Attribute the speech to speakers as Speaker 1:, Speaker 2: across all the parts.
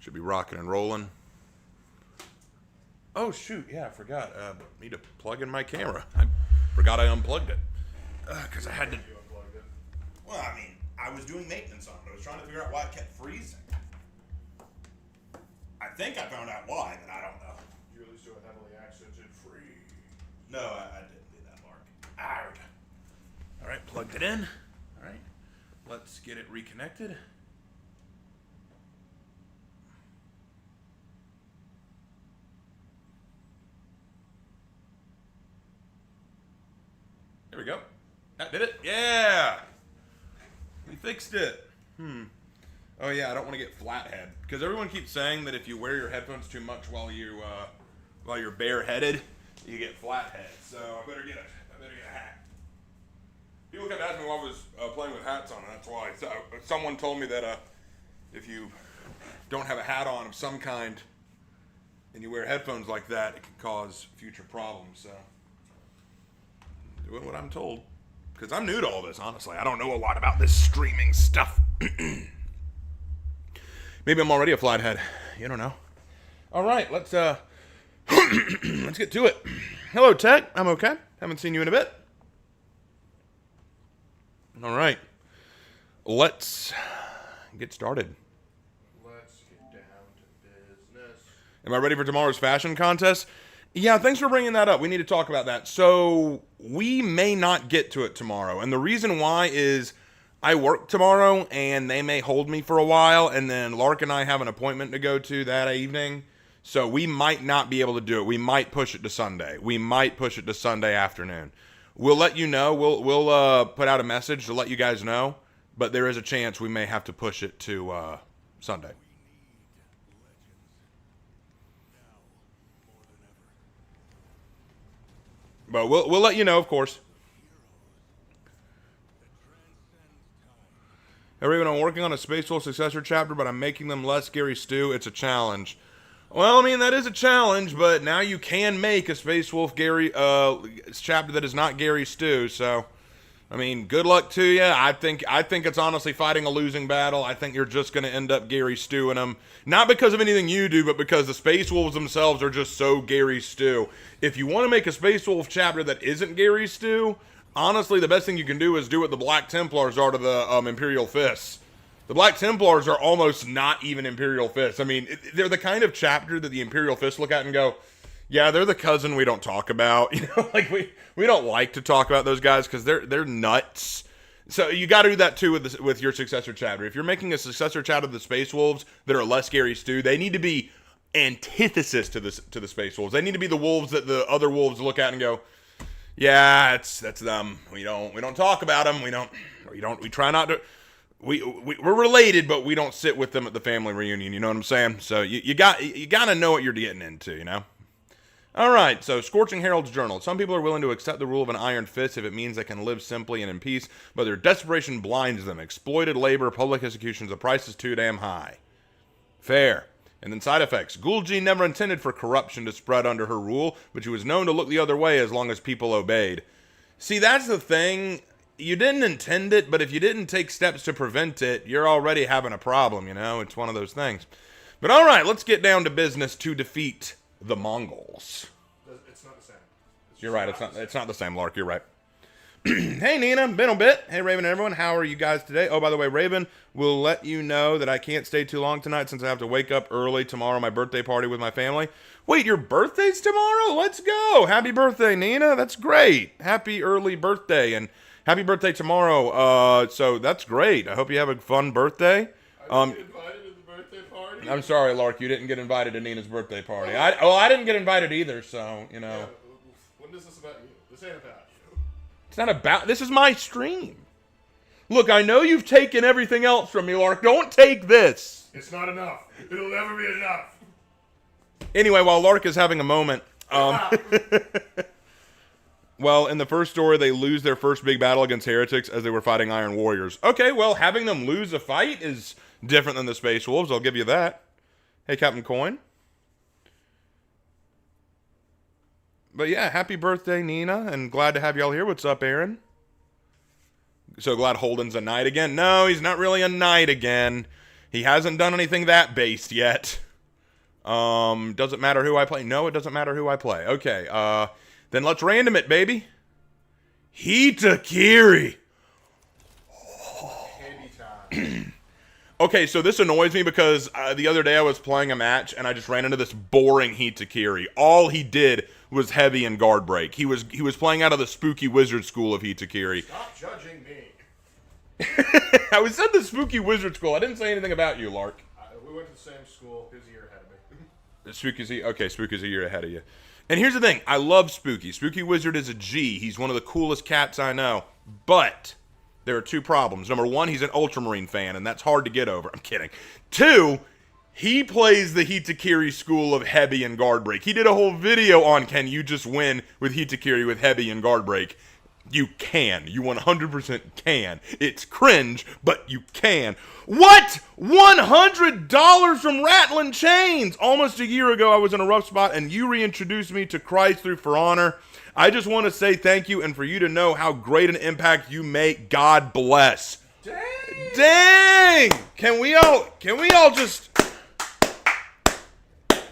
Speaker 1: Should be rocking and rolling. Oh, shoot. Yeah, I forgot. Need to plug in my camera. I forgot I unplugged it. Because I had to...
Speaker 2: Well, I mean, I was doing maintenance on it. I was trying to figure out why it kept freezing. I think I found out why, but I don't know.
Speaker 3: You released to a heavily accented free.
Speaker 2: No, I didn't do that, Mark.
Speaker 1: Arg. All right, plugged it in. All right. Let's get it reconnected. There we go. That did it. Yeah. We fixed it. Oh yeah, I don't want to get flathead because everyone keeps saying that if you wear your headphones too much while you're bareheaded, you get flathead. So I better get a hat. People kept asking me why I was playing with hats on, and that's why. So, someone told me that if you don't have a hat on of some kind and you wear headphones like that, it can cause future problems. So doing what I'm told. Because I'm new to all this, honestly. I don't know a lot about this streaming stuff. Maybe I'm already a flathead. You don't know. All right, let's let's get to it. Hello, Tech. I'm okay. Haven't seen you in a bit. All right. Let's get started.
Speaker 3: Let's get down to business.
Speaker 1: Am I ready for tomorrow's fashion contest? Yeah, thanks for bringing that up. We need to talk about that. So we may not get to it tomorrow. And the reason why is I work tomorrow and they may hold me for a while. And then Lark and I have an appointment to go to that evening. So we might not be able to do it. We might push it to Sunday. We might push it to Sunday afternoon. We'll let you know. We'll put out a message to let you guys know. But there is a chance we may have to push it to Sunday. But we'll let you know, of course. Everyone, I'm working on a Space Wolf successor chapter, but I'm making them less Gary Stu. It's a challenge. Well, I mean, that is a challenge, but now you can make a Space Wolf Gary chapter that is not Gary Stu. So, I mean, good luck to you. I think it's honestly fighting a losing battle. I think you're just going to end up Gary Stu in them. Not because of anything you do, but because the Space Wolves themselves are just so Gary Stu. If you want to make a Space Wolf chapter that isn't Gary Stu, honestly, the best thing you can do is do what the Black Templars are to the Imperial Fists. The Black Templars are almost not even Imperial Fists. I mean, they're the kind of chapter that the Imperial Fists look at and go, yeah, they're the cousin we don't talk about. You know, like we don't like to talk about those guys because they're nuts. So you got to do that too with your successor chapter. If you're making a successor chapter of the Space Wolves that are less Gary Stu, they need to be antithesis to the Space Wolves. They need to be the wolves that the other wolves look at and go, yeah, that's them. We don't talk about them. We try not to. We're related, but we don't sit with them at the family reunion. You know what I'm saying? So you got to know what you're getting into. You know. All right, so Scorching Herald's Journal. Some people are willing to accept the rule of an iron fist if it means they can live simply and in peace, but their desperation blinds them. Exploited labor, public executions, the price is too damn high. Fair. And then side effects. Gulji never intended for corruption to spread under her rule, but she was known to look the other way as long as people obeyed. See, that's the thing. You didn't intend it, but if you didn't take steps to prevent it, you're already having a problem, you know? It's one of those things. But all right, let's get down to business to defeat the Mongols.
Speaker 3: It's not the same.
Speaker 1: You're right. It's not the same, Lark. You're right. Hey, Nina. Been a bit. Hey, Raven and everyone. How are you guys today? Oh, by the way, Raven, will let you know that I can't stay too long tonight since I have to wake up early tomorrow, my birthday party with my family. Wait, your birthday's tomorrow? Let's go. Happy birthday, Nina. That's great. Happy early birthday, and happy birthday tomorrow. So that's great. I hope you have a fun birthday. I'm sorry, Lark, you didn't get invited to Nina's birthday party. I didn't get invited either, so, you know.
Speaker 3: Yeah, when is this about you? This ain't about you.
Speaker 1: It's not about, this is my stream. Look, I know you've taken everything else from me, Lark. Don't take this.
Speaker 3: It's not enough. It'll never be enough.
Speaker 1: Anyway, while Lark is having a moment, well, in the first story, they lose their first big battle against heretics as they were fighting Iron Warriors. Okay, well, having them lose a fight is different than the Space Wolves, I'll give you that. Hey, Captain Coin. But yeah, happy birthday, Nina, and glad to have y'all here. What's up, Aaron? So glad Holden's a knight again. No, he's not really a knight again. He hasn't done anything that based yet. Doesn't matter who I play. No, it doesn't matter who I play. Okay, then let's random it, baby. Hitakiri.
Speaker 3: Candy time.
Speaker 1: Okay, so this annoys me because the other day I was playing a match and I just ran into this boring Hitakiri. All he did was heavy and guard break. He was playing out of the spooky wizard school of Hitakiri.
Speaker 3: Stop judging me.
Speaker 1: I was at the spooky wizard school. I didn't say anything about you, Lark.
Speaker 3: We went to the same school. He was a year ahead of me.
Speaker 1: Spooky's a year ahead of you. And here's the thing. I love Spooky. Spooky Wizard is a G. He's one of the coolest cats I know. But there are two problems. Number one, he's an Ultramarine fan, and that's hard to get over. I'm kidding. Two, he plays the Hitakiri school of heavy and guard break. He did a whole video on can you just win with Hitakiri with heavy and guard break. You can. You 100% can. It's cringe, but you can. What? $100 from Rattling Chains! Almost a year ago, I was in a rough spot, and you reintroduced me to Christ through For Honor. I just want to say thank you, and for you to know how great an impact you make. God bless. Dang! Can we all just...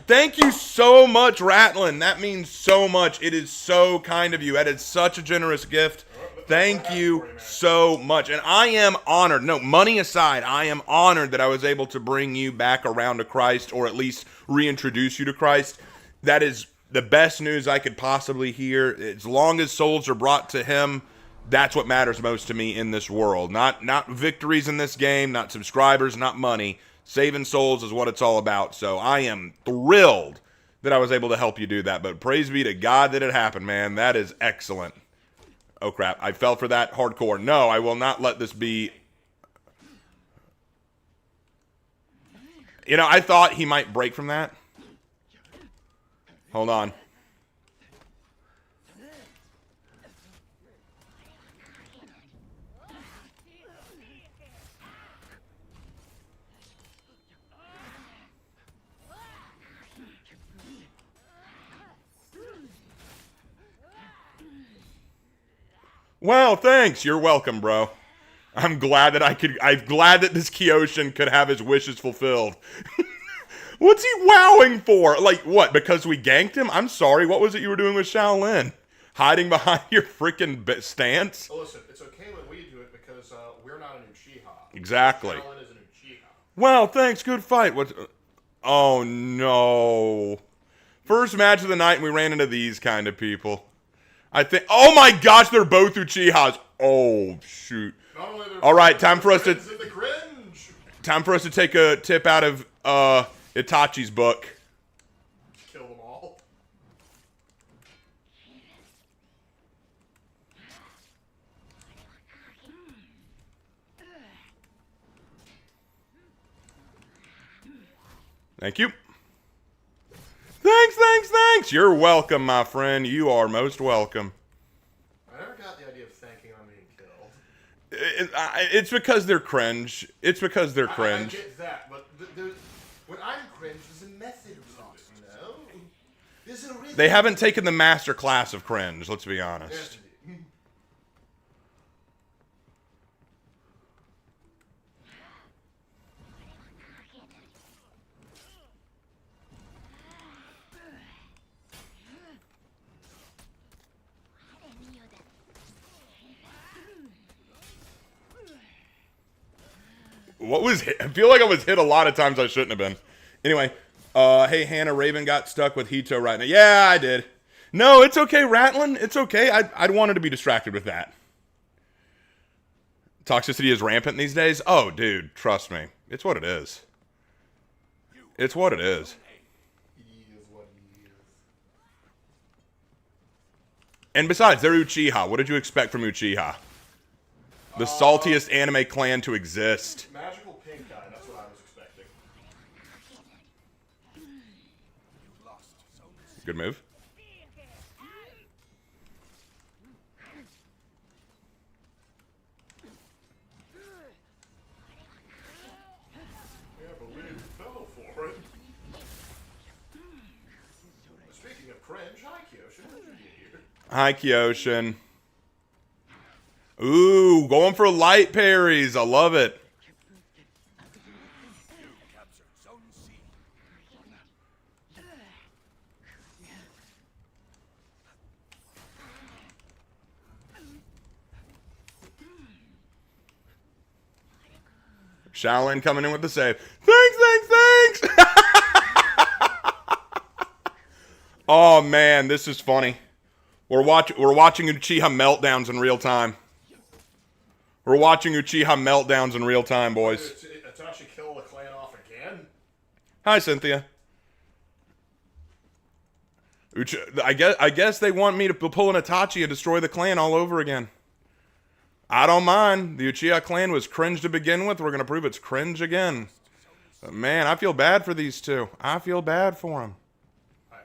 Speaker 1: Thank you so much, Rattling. That means so much. It is so kind of you. That is such a generous gift. Thank you so much. And I am honored. No, money aside, I am honored that I was able to bring you back around to Christ, or at least reintroduce you to Christ. That is the best news I could possibly hear. As long as souls are brought to Him, that's what matters most to me in this world. Not victories in this game, not subscribers, not money. Saving souls is what it's all about. So I am thrilled that I was able to help you do that. But praise be to God that it happened, man. That is excellent. Oh, crap. I fell for that hardcore. No, I will not let this be... You know, I thought he might break from that. Hold on. Well, thanks. You're welcome, bro. I'm glad that this Kyoshin could have his wishes fulfilled. What's he wowing for? Like, what? Because we ganked him? I'm sorry. What was it you were doing with Shaolin? Hiding behind your freaking stance?
Speaker 3: Well, listen, it's okay when we do it because we're not an Uchia.
Speaker 1: Exactly.
Speaker 3: Shaolin is an Uchia.
Speaker 1: Well, thanks. Good fight. What? Oh, no. First match of the night, and we ran into these kind of people. I think. Oh my gosh, they're both Uchihas. Oh shoot! All right, time for us to take a tip out of Itachi's book.
Speaker 3: Kill them all.
Speaker 1: Thank you. Thanks. You're welcome, my friend. You are most welcome.
Speaker 3: I never got the idea of thanking on being killed.
Speaker 1: It's because they're cringe. I
Speaker 3: get that, but when I'm cringe, there's a method to it, you know? There's a rhythm.
Speaker 1: They haven't taken the master class of cringe, let's be honest.
Speaker 3: Yes,
Speaker 1: What was hit? I feel like I was hit a lot of times I shouldn't have been. Anyway, hey, Hannah, Raven got stuck with Hito right now. Yeah, I did. No, it's okay, Rattling. It's okay. I'd wanted to be distracted with that. Toxicity is rampant these days? Oh, dude, trust me. It's what it is. It's what it is. And besides, they're Uchiha. What did you expect from Uchiha? The saltiest anime clan to exist.
Speaker 3: Magical pink guy, that's what I was expecting.
Speaker 1: Good move.
Speaker 3: Yeah, but we fell for it. Speaking of cringe, hi Kyoshin, what did you get here?
Speaker 1: Hi, Kyoshin. Ooh, going for light parries. I love it. Shaolin coming in with the save. Thanks. Oh man, this is funny. We're watching Uchiha meltdowns in real time. We're watching Uchiha meltdowns in real time, boys.
Speaker 3: Itachi kill the clan off again?
Speaker 1: Hi, Cynthia. I guess they want me to pull an Itachi and destroy the clan all over again. I don't mind. The Uchiha clan was cringe to begin with. We're going to prove it's cringe again. But man, I feel bad for these two. I feel bad for them.
Speaker 3: I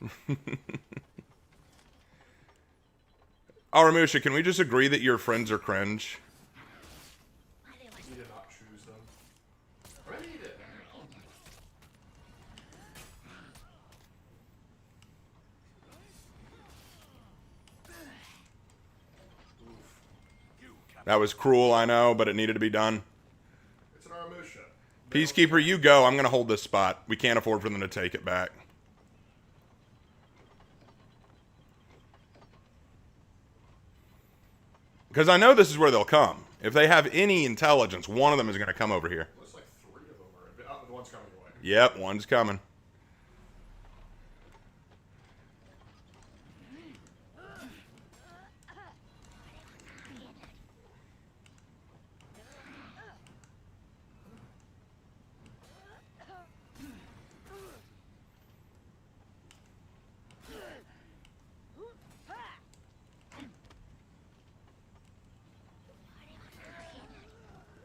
Speaker 3: don't.
Speaker 1: Aramusha, can we just agree that your friends are cringe?
Speaker 3: You did not choose them. Or maybe you did.
Speaker 1: That was cruel, I know, but it needed to be done.
Speaker 3: It's an Aramusha.
Speaker 1: Peacekeeper, you go. I'm going to hold this spot. We can't afford for them to take it back. Because I know this is where they'll come. If they have any intelligence, one of them is going to come over here.
Speaker 3: Looks like 3 of them are. Oh, the one's coming your way.
Speaker 1: Yep, one's coming.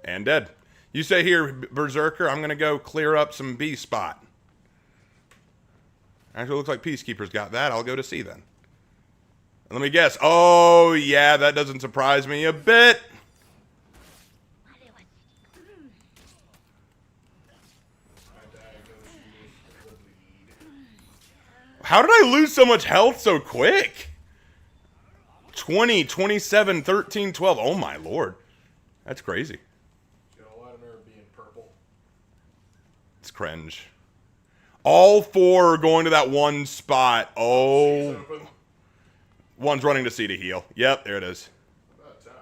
Speaker 1: And dead. You say here, Berserker, I'm going to go clear up some B spot. Actually, it looks like Peacekeeper's got that. I'll go to C then. Let me guess. Oh, yeah, that doesn't surprise me a bit. How did I lose so much health so quick? 20, 27, 13, 12. Oh, my lord. That's crazy. It's cringe. All 4 are going to that one spot. Oh. One's running to C to heal. Yep, there it is.
Speaker 3: About time.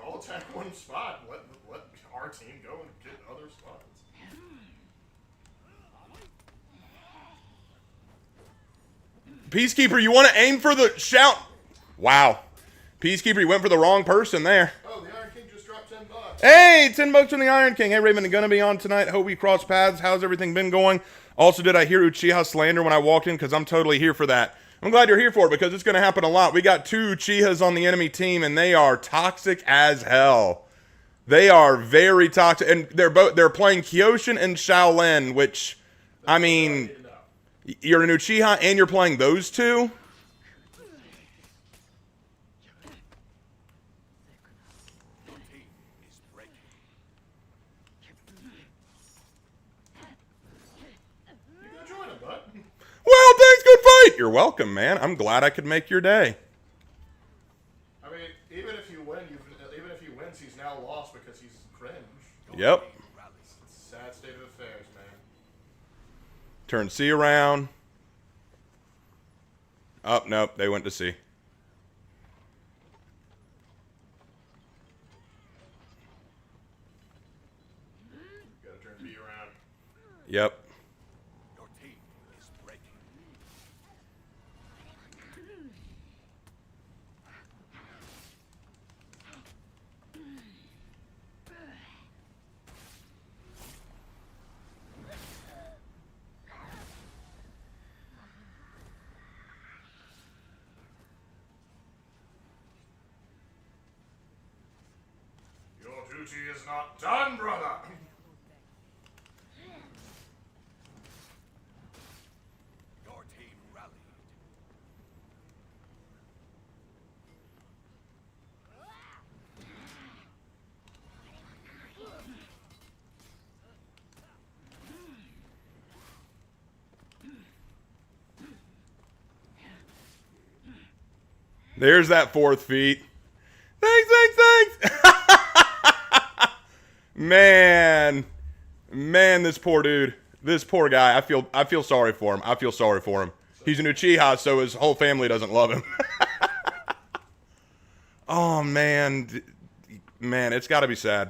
Speaker 3: I'll attack one spot. Let our team go and get other spots.
Speaker 1: Peacekeeper, you want to aim for the shout? Wow. Peacekeeper, you went for the wrong person there.
Speaker 3: Oh, the Iron King just dropped $10.
Speaker 1: Hey, 10 bucks from the Iron King. Hey, Raven, gonna be on tonight. Hope we cross paths. How's everything been going? Also, did I hear Uchiha slander when I walked in? Because I'm totally here for that. I'm glad you're here for it because it's going to happen a lot. We got 2 Uchihas on the enemy team, and they are toxic as hell. They are very toxic, and they're playing Kyoshin and Shaolin, which, I mean, you're an Uchiha and you're playing those 2? Well, thanks, good fight. You're welcome, man. I'm glad I could make your day.
Speaker 3: I mean, even if you win, he's now lost because he's cringe.
Speaker 1: Yep.
Speaker 3: It's a sad state of affairs, man.
Speaker 1: Turn C around. Oh, nope, they went to C.
Speaker 3: Gotta turn B around.
Speaker 1: Yep.
Speaker 3: Duty is not done, brother.
Speaker 4: Your team rallied.
Speaker 1: There's that 4th feat. Thanks. Man, this poor dude, this poor guy. I feel sorry for him. He's an Uchiha, so his whole family doesn't love him. Oh man, it's got to be sad.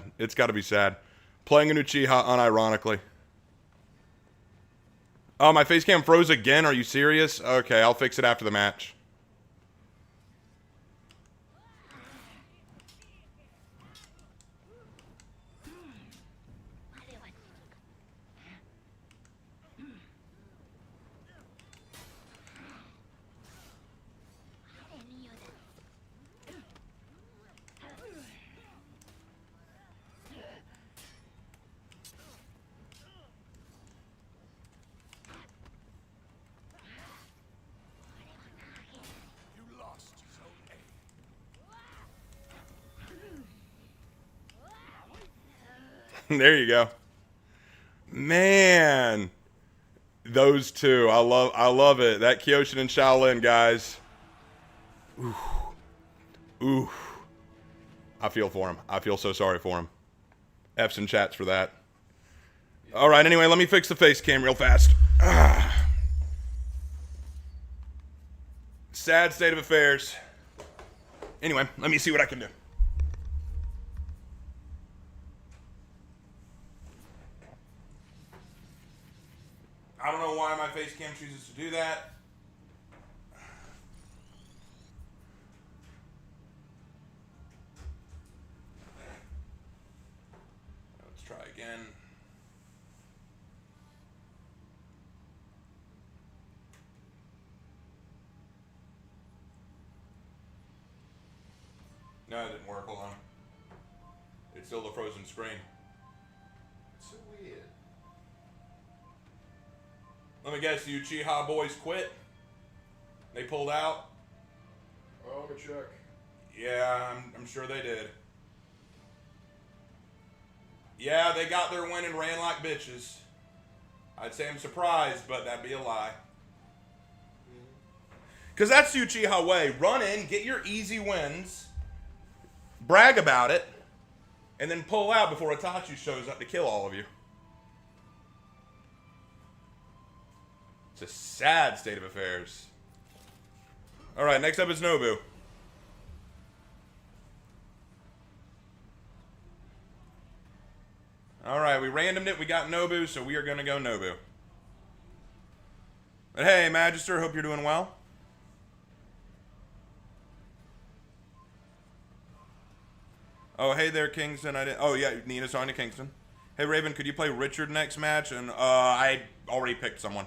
Speaker 1: Playing an Uchiha unironically. Oh, my face cam froze again. Are you serious? Okay, I'll fix it after the match.
Speaker 4: You lost Zone A.
Speaker 1: There you go. Man, those two, I love it. That Kyoshin and Shaolin, guys. Ooh. I feel for him. I feel so sorry for him. F's and chats for that. All right, anyway, let me fix the face cam real fast. Sad state of affairs. Anyway, let me see what I can do. I don't know why my face cam chooses to do that. Let's try again. No, it didn't work. Hold on. It's still the frozen screen.
Speaker 3: It's so weird.
Speaker 1: Let me guess, the Uchiha boys quit? They pulled out?
Speaker 3: Oh, let me check.
Speaker 1: Yeah, I'm sure they did. Yeah, they got their win and ran like bitches. I'd say I'm surprised, but that'd be a lie. Because that's the Uchiha way. Run in, get your easy wins, brag about it, and then pull out before Itachi shows up to kill all of you. It's a sad state of affairs. All right, next up is Nobu. All right, we randomed it. We got Nobu, so we are going to go Nobu. But hey, Magister, hope you're doing well. Oh, hey there, Kingston. Oh, yeah, Nina's on to Kingston. Hey, Raven, could you play Richard next match? And I already picked someone.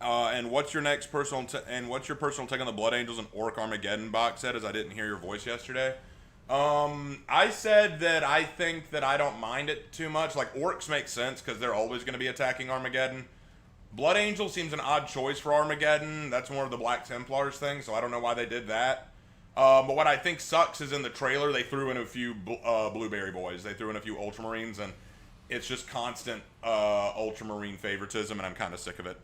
Speaker 1: And what's your personal take on the Blood Angels and Orc Armageddon box set? As I didn't hear your voice yesterday. I said that I think that I don't mind it too much. Like, Orcs make sense because they're always going to be attacking Armageddon. Blood Angel seems an odd choice for Armageddon. That's more of the Black Templars thing, so I don't know why they did that. But what I think sucks is in the trailer they threw in a few Blueberry Boys. They threw in a few Ultramarines, and it's just constant Ultramarine favoritism, and I'm kind of sick of it.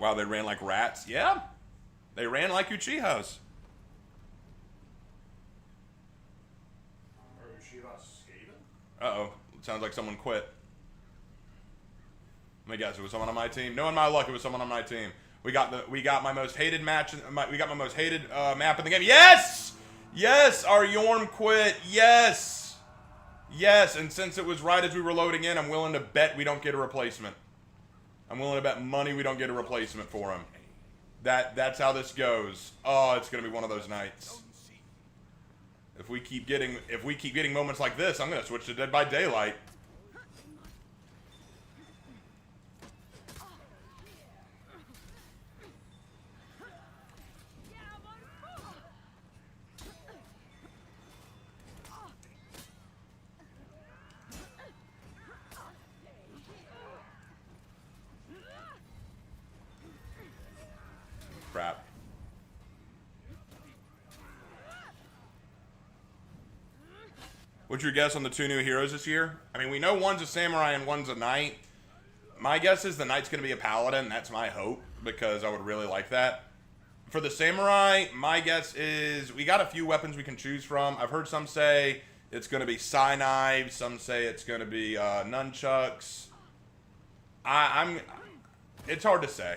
Speaker 1: Wow, they ran like rats? Yeah. They ran like Uchihas.
Speaker 3: Are Uchiha skating?
Speaker 1: Uh-oh. Sounds like someone quit. Let me guess, it was someone on my team. Knowing my luck, it was someone on my team. We got my most hated match. We got my most hated map in the game. Yes! Yes! Our Yorm quit. Yes! Yes, and since it was right as we were loading in, I'm willing to bet we don't get a replacement. I'm willing to bet money we don't get a replacement for him. That's how this goes. Oh, it's gonna be one of those nights. If we keep getting moments like this, I'm gonna switch to Dead by Daylight. Crap. What's your guess on the two new heroes this year? I mean, we know one's a samurai and one's a knight. My guess is the knight's going to be a paladin. That's my hope, because I would really like that. For the samurai, my guess is we got a few weapons we can choose from. I've heard some say it's going to be sai knives. Some say it's going to be nunchucks. It's hard to say.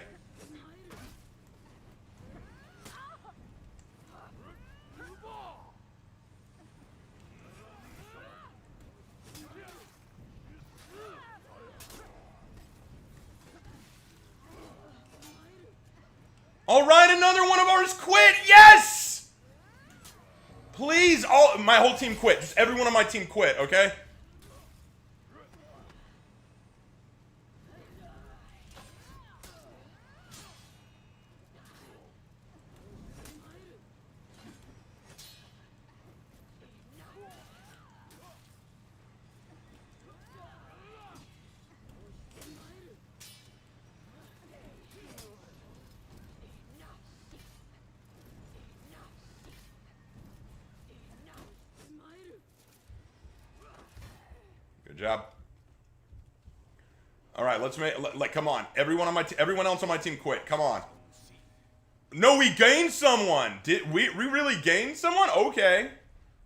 Speaker 1: All right, another one of ours quit. Yes! Please, my whole team quit. Just everyone on my team quit, okay? Good job. All right, let's make come on. Everyone else on my team quit. Come on. No, we gained someone. Did we really gain someone? Okay.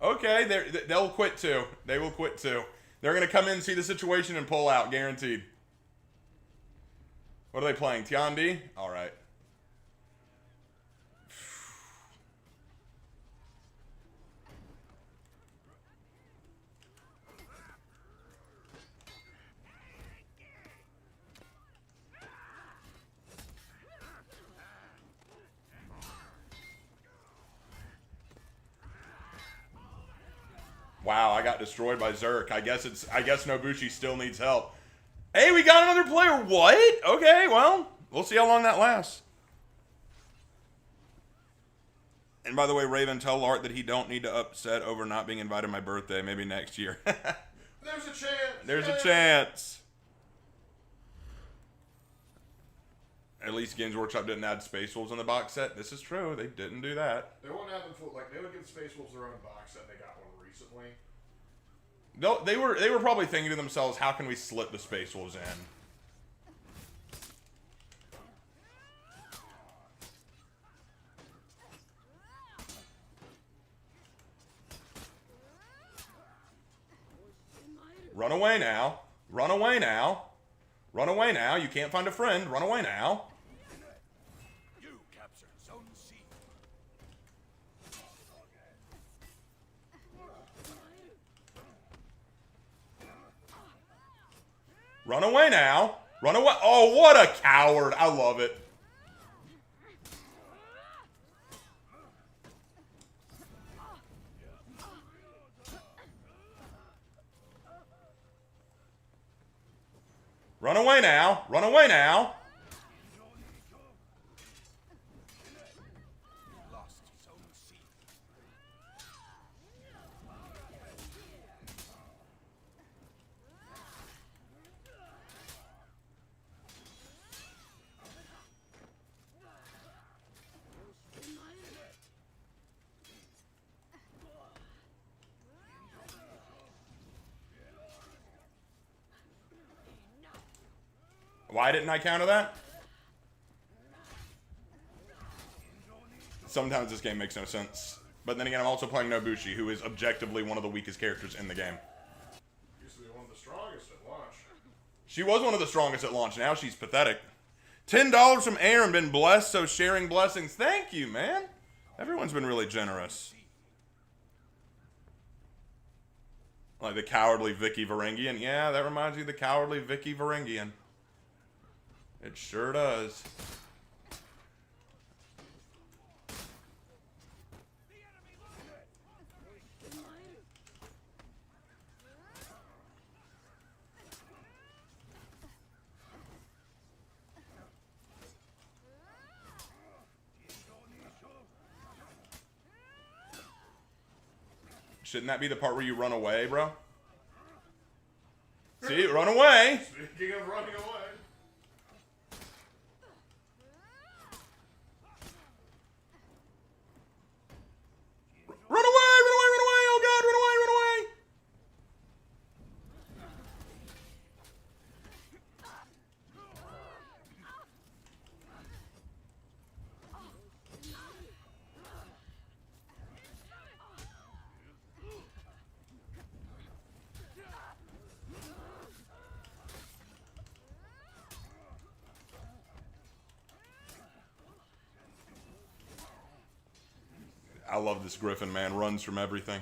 Speaker 1: Okay, they'll quit too. They will quit too. They're going to come in, see the situation, and pull out, guaranteed. What are they playing? Tiandi? All right. Wow, I got destroyed by Zerk. I guess Nobushi still needs help. Hey, we got another player. What? Okay, well, we'll see how long that lasts. And by the way, Raven, tell Art that he don't need to upset over not being invited to my birthday. Maybe next year.
Speaker 3: There's a chance.
Speaker 1: There's a chance. At least Games Workshop didn't add Space Wolves in the box set. This is true. They didn't do that.
Speaker 3: They won't have them full. Like, they would give Space Wolves their own box set. They got one recently.
Speaker 1: No, they were probably thinking to themselves, how can we slip the Space Wolves in? Run away now. Run away now. Run away now. You can't find a friend. Run away now.
Speaker 4: You captured Zone C.
Speaker 1: Run away now. Run away. Oh, what a coward. I love it. Run away now. Run away now.
Speaker 4: Lost Zone C.
Speaker 1: Why didn't I counter that? Sometimes this game makes no sense. But then again, I'm also playing Nobushi, who is objectively one of the weakest characters in the game.
Speaker 3: Used to be one of the strongest at launch.
Speaker 1: She was one of the strongest at launch. Now she's pathetic. $10 from Aaron. Been blessed, so sharing blessings. Thank you, man. Everyone's been really generous. Like the cowardly Vicky Varangian. Yeah, that reminds me of the cowardly Vicky Varangian. It sure does. Shouldn't that be the part where you run away, bro? See, run away.
Speaker 3: Speaking of running away.
Speaker 1: Run away, run away, run away. Oh God, run away, run away. I love this Griffin, man. Runs from everything.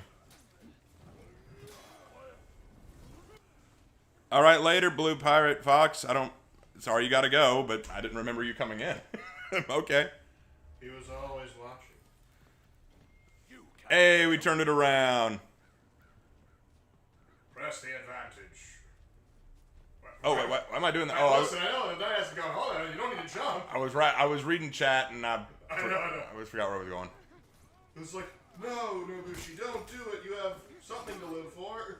Speaker 1: All right, later, Blue Pirate Fox. Sorry you got to go, but I didn't remember you coming in. Okay.
Speaker 3: He was always watching.
Speaker 1: Hey, we turned it around.
Speaker 3: Press the advantage.
Speaker 1: Oh, wait, why am I doing that?
Speaker 3: Hey,
Speaker 1: Oh,
Speaker 3: listen, I know that has to go. Hold on, you don't need to jump.
Speaker 1: I was right. I was reading chat, and I
Speaker 3: know.
Speaker 1: I always forgot where I was going.
Speaker 3: It's like, no, Nobushi, don't do it. You have something to live for.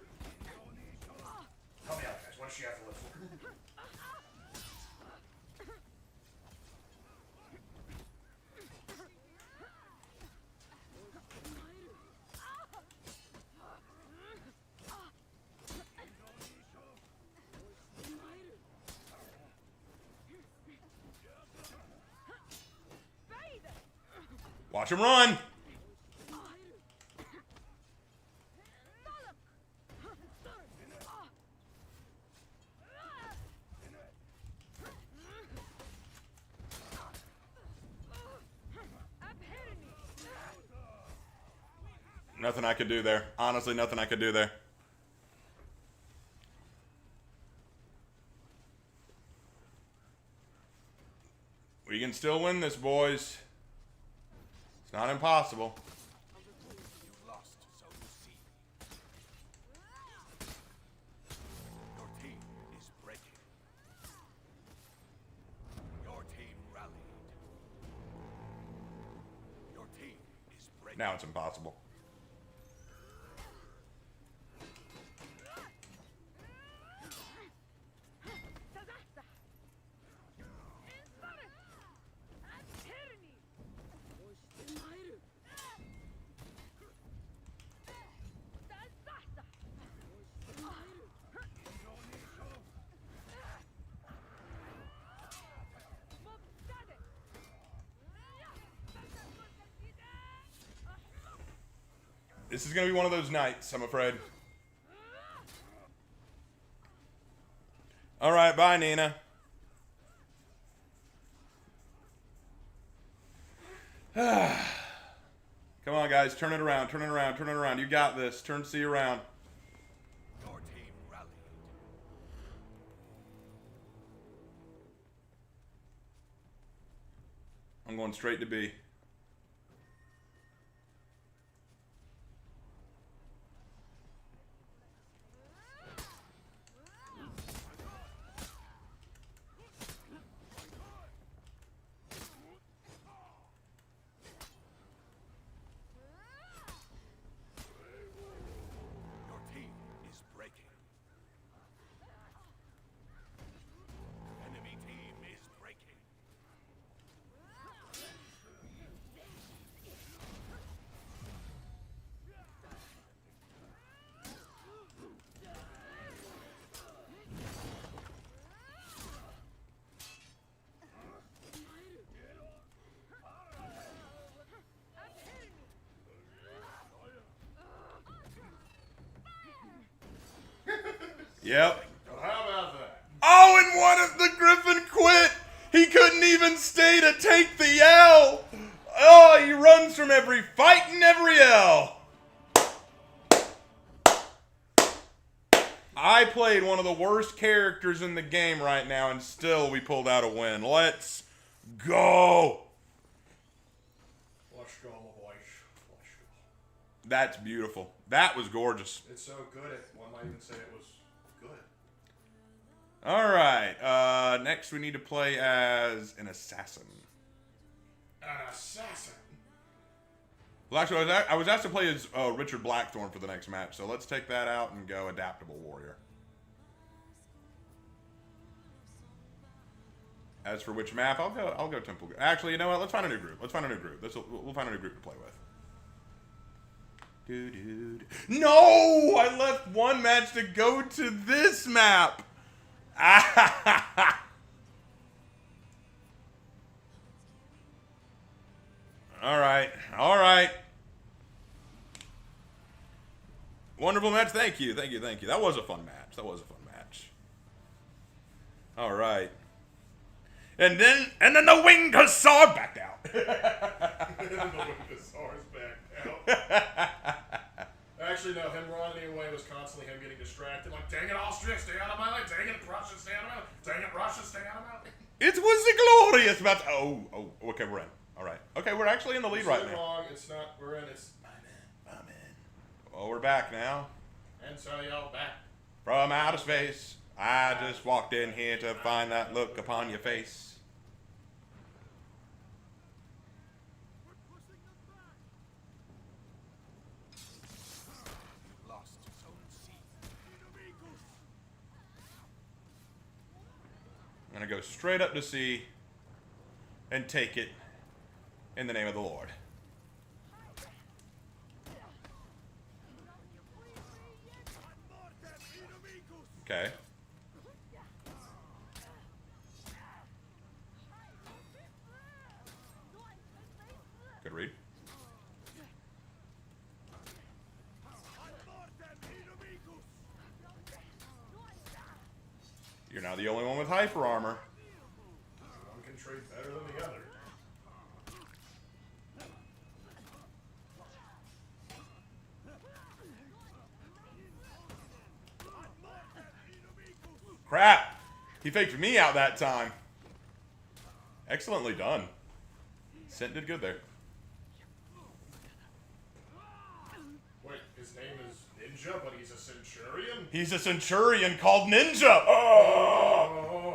Speaker 3: Help me out, guys. What does she have to live for?
Speaker 1: Watch him run. Nothing I could do there. Honestly, nothing I could do there. We can still win this, boys. It's not impossible.
Speaker 4: You lost Zone C. Your team is breaking. Your team rallied. Your team is breaking.
Speaker 1: Now it's impossible. This is going to be one of those nights, I'm afraid. All right, bye, Nina. Come on, guys. Turn it around. Turn it around. Turn it around. You got this. Turn C around.
Speaker 4: Your team rallied.
Speaker 1: I'm going straight to B.
Speaker 4: Your team is breaking. Enemy team is breaking.
Speaker 1: Yep.
Speaker 3: How about that?
Speaker 1: Oh, and one of the Griffin quit. He couldn't even stay to take the L. Oh, he runs from every fight and every L. I played one of the worst characters in the game right now, and still we pulled out a win. Let's go.
Speaker 3: Let's go, my boys. Let's go.
Speaker 1: That's beautiful. That was gorgeous.
Speaker 3: It's so good, one might even say it was good.
Speaker 1: All right. Next, we need to play as an assassin.
Speaker 3: An assassin.
Speaker 1: Well, actually, I was asked to play as Richard Blackthorne for the next match, so let's take that out and go adaptable warrior. As for which map, I'll go Temple. Actually, you know what? Let's find a new group. We'll find a new group to play with. No! I left one match to go to this map. All right. Wonderful match. Thank you. That was a fun match. All right. And then the winged hussar backed out.
Speaker 3: The Windosaurus back Actually, no, him running away was constantly him getting distracted. Like, dang it, Austria, stay out of my way. Dang it, Prussia, stay out of my way. Dang it, Russia, stay out of my way.
Speaker 1: It was a glorious match. Oh, okay, we're in. All right. Okay, we're actually in the lead right now.
Speaker 3: Long, it's not, we're in, it's,
Speaker 1: I'm in. Well, we're back now.
Speaker 3: and so y'all back.
Speaker 1: From outer space, I just walked in here to find that look upon your face.
Speaker 4: Lost zone C.
Speaker 1: I'm going to go straight up to C and take it in the name of the Lord. Okay. Good read. You're now the only one with hyper armor.
Speaker 3: One can trade better than the other.
Speaker 1: Crap! He faked me out that time. Excellently done. Sent did good there.
Speaker 3: Wait, his name is Ninja, but he's a Centurion?
Speaker 1: He's a Centurion called Ninja! Oh!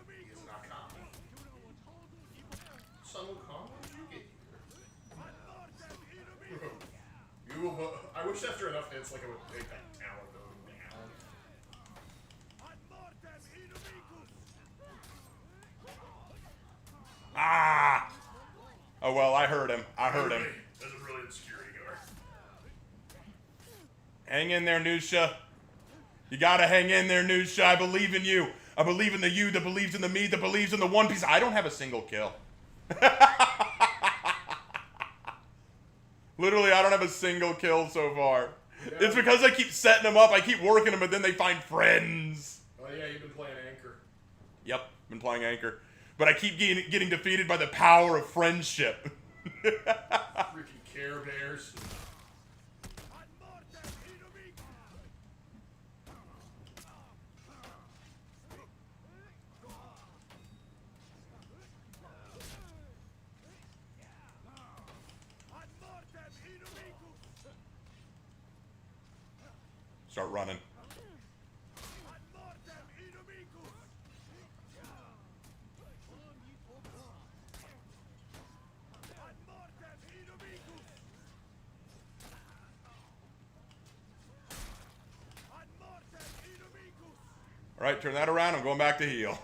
Speaker 3: He's not common. Son Wukong, how did you get here? You will, I wish after enough hits, like, it would take that talent down.
Speaker 1: Ah! Oh well, I heard him. I heard him.
Speaker 3: That's a brilliant security guard.
Speaker 1: Hang in there, Nusha. You gotta hang in there, Nusha. I believe in you. I believe in the you that believes in the me that believes in the One Piece. I don't have a single kill. Literally, I don't have a single kill so far.
Speaker 3: Yeah.
Speaker 1: It's because I keep setting them up. I keep working them, but then they find friends.
Speaker 3: Oh yeah, you've been playing Anchor.
Speaker 1: Yep, been playing Anchor. But I keep getting defeated by the power of friendship.
Speaker 3: Freaking Care Bears.
Speaker 1: Start running. All right, turn that around. I'm going back to heal.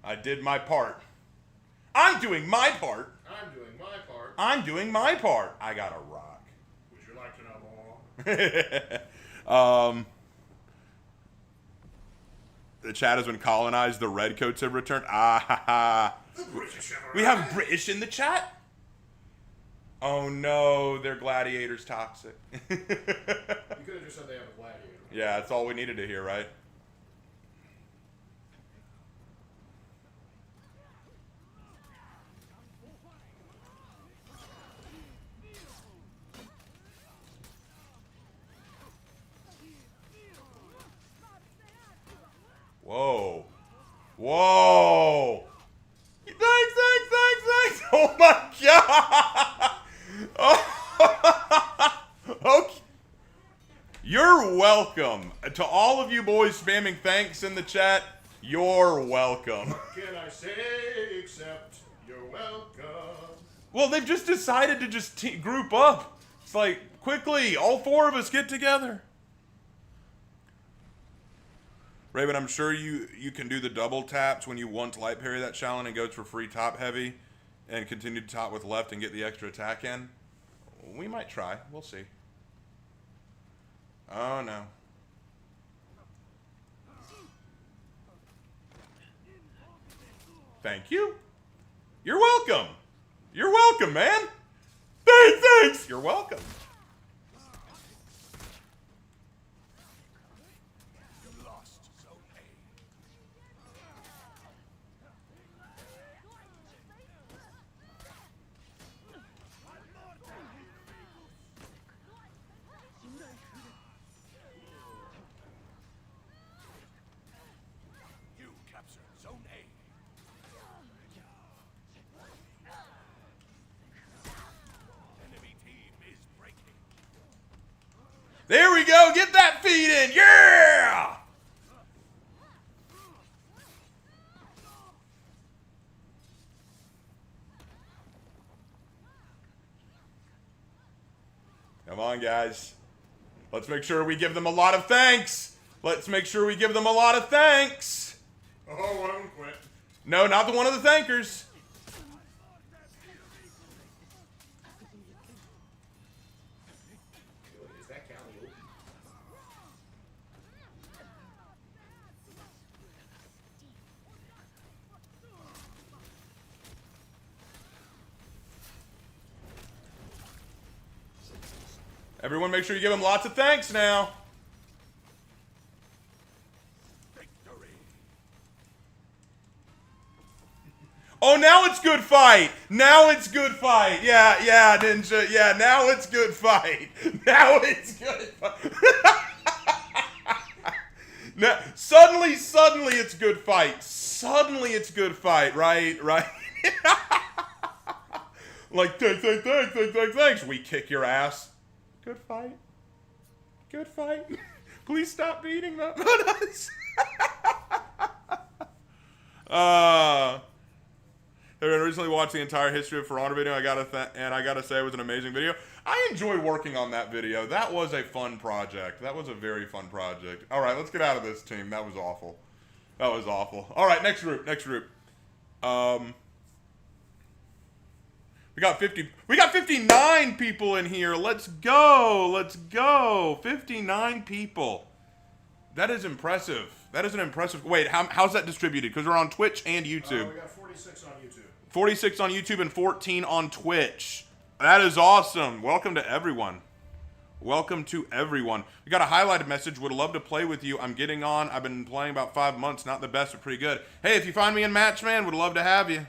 Speaker 1: I did my part. I'm doing my part.
Speaker 3: I'm doing my part.
Speaker 1: I'm doing my part. I got a rock.
Speaker 3: Would you like to know more?
Speaker 1: The chat has been colonized. The redcoats have returned. Ah ha ha.
Speaker 3: The British have
Speaker 1: We have British in the chat? Oh no, their gladiator's toxic.
Speaker 3: You could have just said they have a gladiator.
Speaker 1: Yeah, that's all we needed to hear, right? Whoa. Whoa. Thanks. Oh my god. Oh. Okay. You're welcome. To all of you boys spamming thanks in the chat, you're welcome.
Speaker 3: What can I say except you're welcome?
Speaker 1: Well, they've just decided to just group up. It's like, quickly, all four of us get together. Raven, I'm sure you can do the double taps when you want to light parry that challenge and goes for free top heavy and continue to top with left and get the extra attack in. We might try. We'll see. Oh, no. Thank you. You're welcome. You're welcome, man. Thanks. You're welcome.
Speaker 4: You lost zone A.
Speaker 1: There we go. Get that feed in. Yeah! Come on, guys. Let's make sure we give them a lot of thanks. Let's make sure we give them a lot of thanks.
Speaker 3: Oh, one of them quit.
Speaker 1: No, not the one of the thankers.
Speaker 3: Is that Calliope?
Speaker 1: Everyone make sure you give them lots of thanks now.
Speaker 4: Victory.
Speaker 1: Oh, now it's good fight. Now it's good fight. Yeah, Ninja. Yeah, now it's good fight. Now it's good fight. Now, suddenly it's good fight. Suddenly it's good fight, right? Like, thanks. We kick your ass. Good fight. Good fight. Please stop beating them on us. I recently watched the entire history of For Honor video. I gotta say it was an amazing video. I enjoyed working on that video. That was a fun project. That was a very fun project. All right, let's get out of this team. That was awful. That was awful. All right, next group. We got 59 people in here. Let's go. 59 people. That is impressive. That is an impressive. Wait, how's that distributed? Because we're on Twitch and YouTube.
Speaker 3: We got 46 on YouTube.
Speaker 1: 46 on YouTube and 14 on Twitch. That is awesome. Welcome to everyone. Welcome to everyone. We got a highlighted message. Would love to play with you. I'm getting on. I've been playing about 5 months. Not the best, but pretty good. Hey, if you find me in match, man, would love to have you.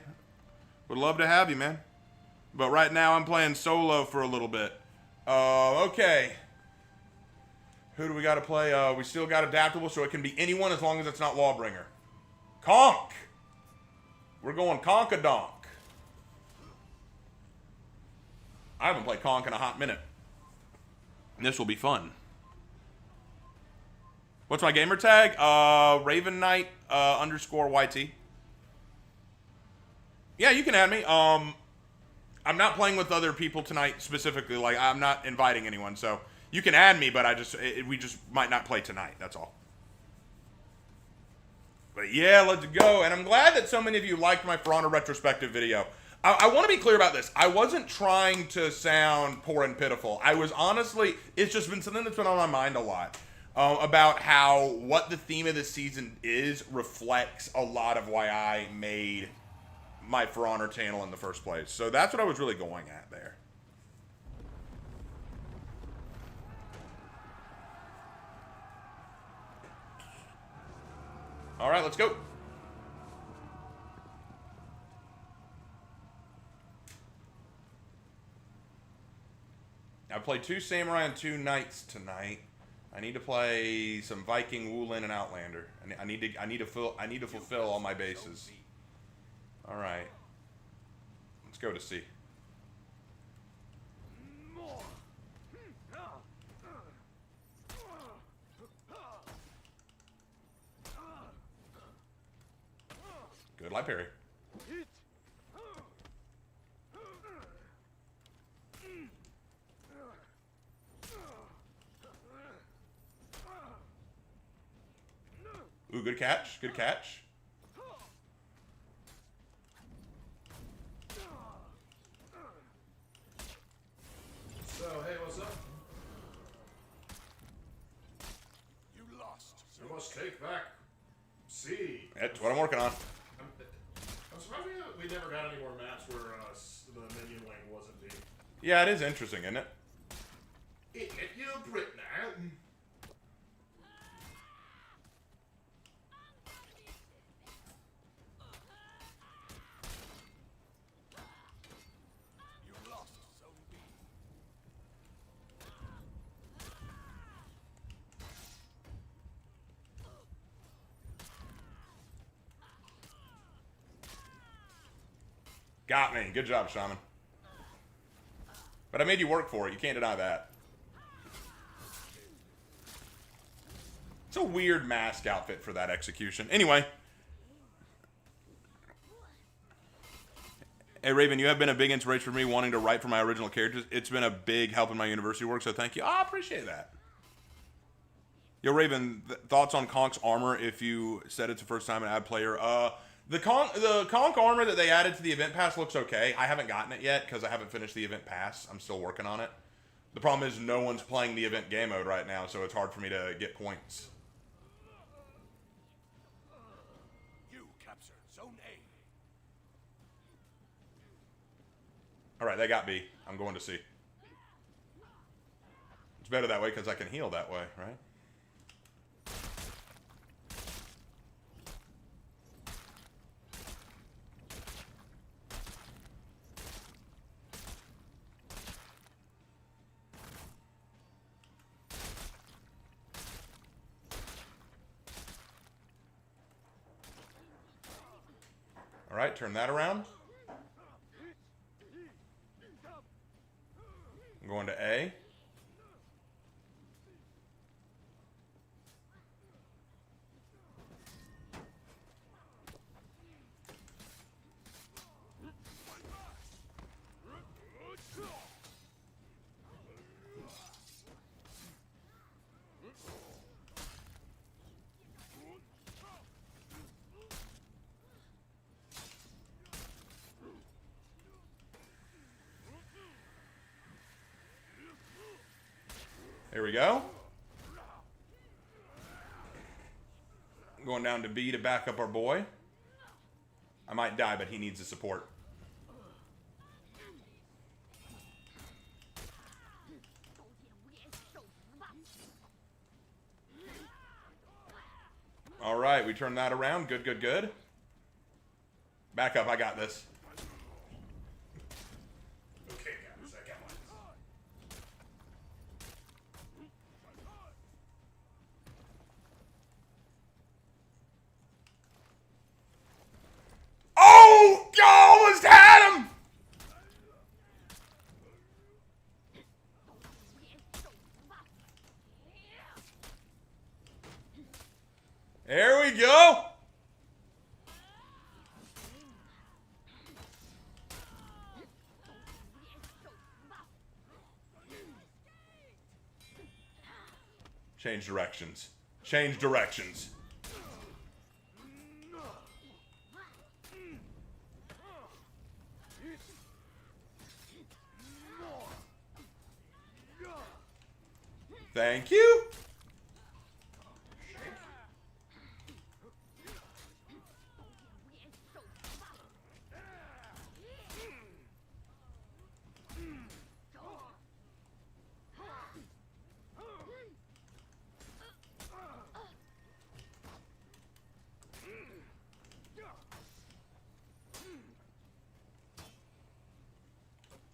Speaker 1: Would love to have you, man. But right now I'm playing solo for a little bit. Okay. Who do we got to play? We still got adaptable, so it can be anyone as long as it's not Lawbringer. Conk. We're going Conk-a-Donk. I haven't played Conk in a hot minute. This will be fun. What's my gamer tag? Raven Knight _YT. Yeah, you can add me. I'm not playing with other people tonight specifically. Like, I'm not inviting anyone, so you can add me, but we just might not play tonight. That's all. But yeah, let's go. And I'm glad that so many of you liked my For Honor retrospective video. I want to be clear about this. I wasn't trying to sound poor and pitiful. I was honestly, it's just been something that's been on my mind a lot. About how what the theme of this season is reflects a lot of why I made my For Honor channel in the first place. So that's what I was really going at there. All right, let's go. I played 2 Samurai and 2 Knights tonight. I need to play some Viking, Wulin, and Outlander. I need to fulfill all my bases. All right. Let's go to C. Good light parry. Ooh, good catch. Good catch.
Speaker 3: So, hey, what's up?
Speaker 4: You lost.
Speaker 3: We must take back C.
Speaker 1: That's what I'm working on.
Speaker 3: I'm surprised we never got any more maps where the minion lane wasn't deep.
Speaker 1: Yeah, it is interesting, isn't it?
Speaker 3: If you're Brit now.
Speaker 4: You lost. So be.
Speaker 1: Got me. Good job, Shaman. But I made you work for it. You can't deny that. It's a weird mask outfit for that execution. Anyway. Hey, Raven, you have been a big inspiration for me wanting to write for my original characters. It's been a big help in my university work, so thank you. I appreciate that. Yo, Raven, thoughts on Konk's armor if you said it's the first time an ad player? The Konk armor that they added to the event pass looks okay. I haven't gotten it yet because I haven't finished the event pass. I'm still working on it. The problem is no one's playing the event game mode right now, so it's hard for me to get points.
Speaker 4: You captured Zone A.
Speaker 1: All right, they got B. I'm going to C. It's better that way because I can heal that way, right? All right, turn that around. I'm going to A. Here we go. I'm going down to B to back up our boy. I might die, but he needs the support. All right, we turn that around. Good, good, good. Back up. I got this.
Speaker 3: Okay, guys, I got one.
Speaker 1: Oh! I almost had him! There we go. Change directions. Change directions. Thank you.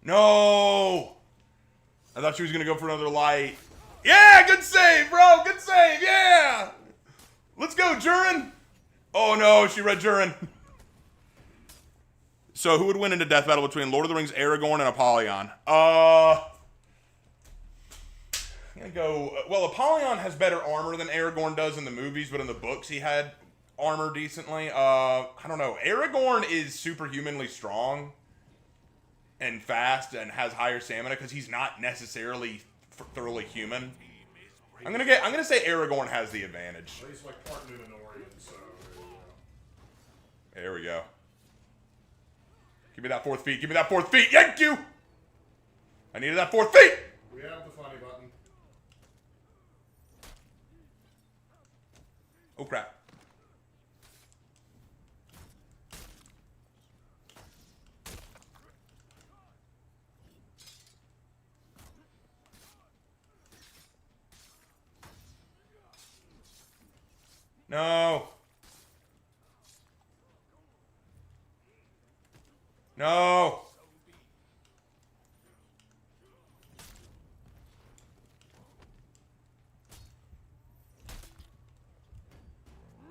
Speaker 1: No! I thought she was going to go for another light. Yeah, good save, bro. Good save. Yeah. Let's go, Jurin. Oh, no, she read Jurin. So who would win in a death battle between Lord of the Rings, Aragorn, and Apollyon? I'm going to go... Well, Apollyon has better armor than Aragorn does in the movies, but in the books he had armor decently. I don't know. Aragorn is superhumanly strong and fast and has higher stamina because he's not necessarily thoroughly human. I'm gonna say Aragorn has the advantage.
Speaker 3: Well, he's like part Numenorian, so
Speaker 1: there we go. Give me that 4th feet. Give me that 4th feet. Thank you. I needed that 4th feet.
Speaker 3: we have the funny button.
Speaker 1: Oh crap. No. No.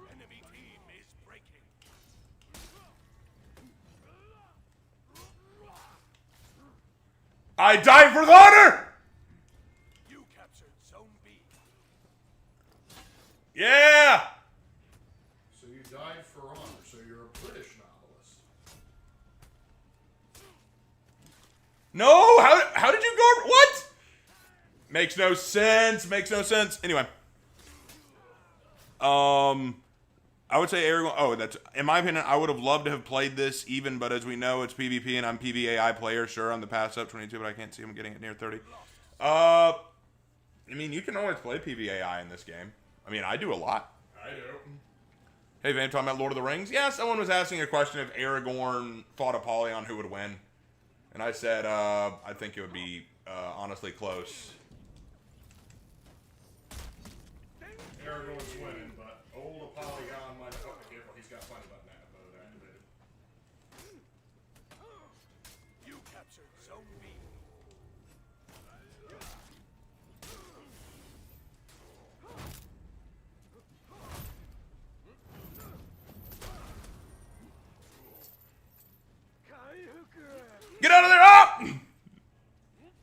Speaker 4: Enemy team is breaking.
Speaker 1: I died for the honor.
Speaker 4: You captured Zone B.
Speaker 1: Yeah!
Speaker 3: So you died for honor, so you're a British novelist.
Speaker 1: No! How did you go? What? Makes no sense. Makes no sense. Anyway. I would say Aragorn. Oh, that's in my opinion. I would have loved to have played this even, but as we know, it's PvP and I'm PvAI player. Sure, I'm the pass up 22, but I can't see him getting it near 30. I mean, you can always play PvAI in this game. I mean, I do a lot.
Speaker 3: I do.
Speaker 1: Hey, Van, talking about Lord of the Rings? Yeah, someone was asking a question if Aragorn fought Apollyon, who would win? And I said, I think it would be honestly close.
Speaker 3: Aragorn's winning, but old Apollyon might have. Oh, careful, he's got funny button activated.
Speaker 4: You captured Zone B.
Speaker 1: Get out of there! Up!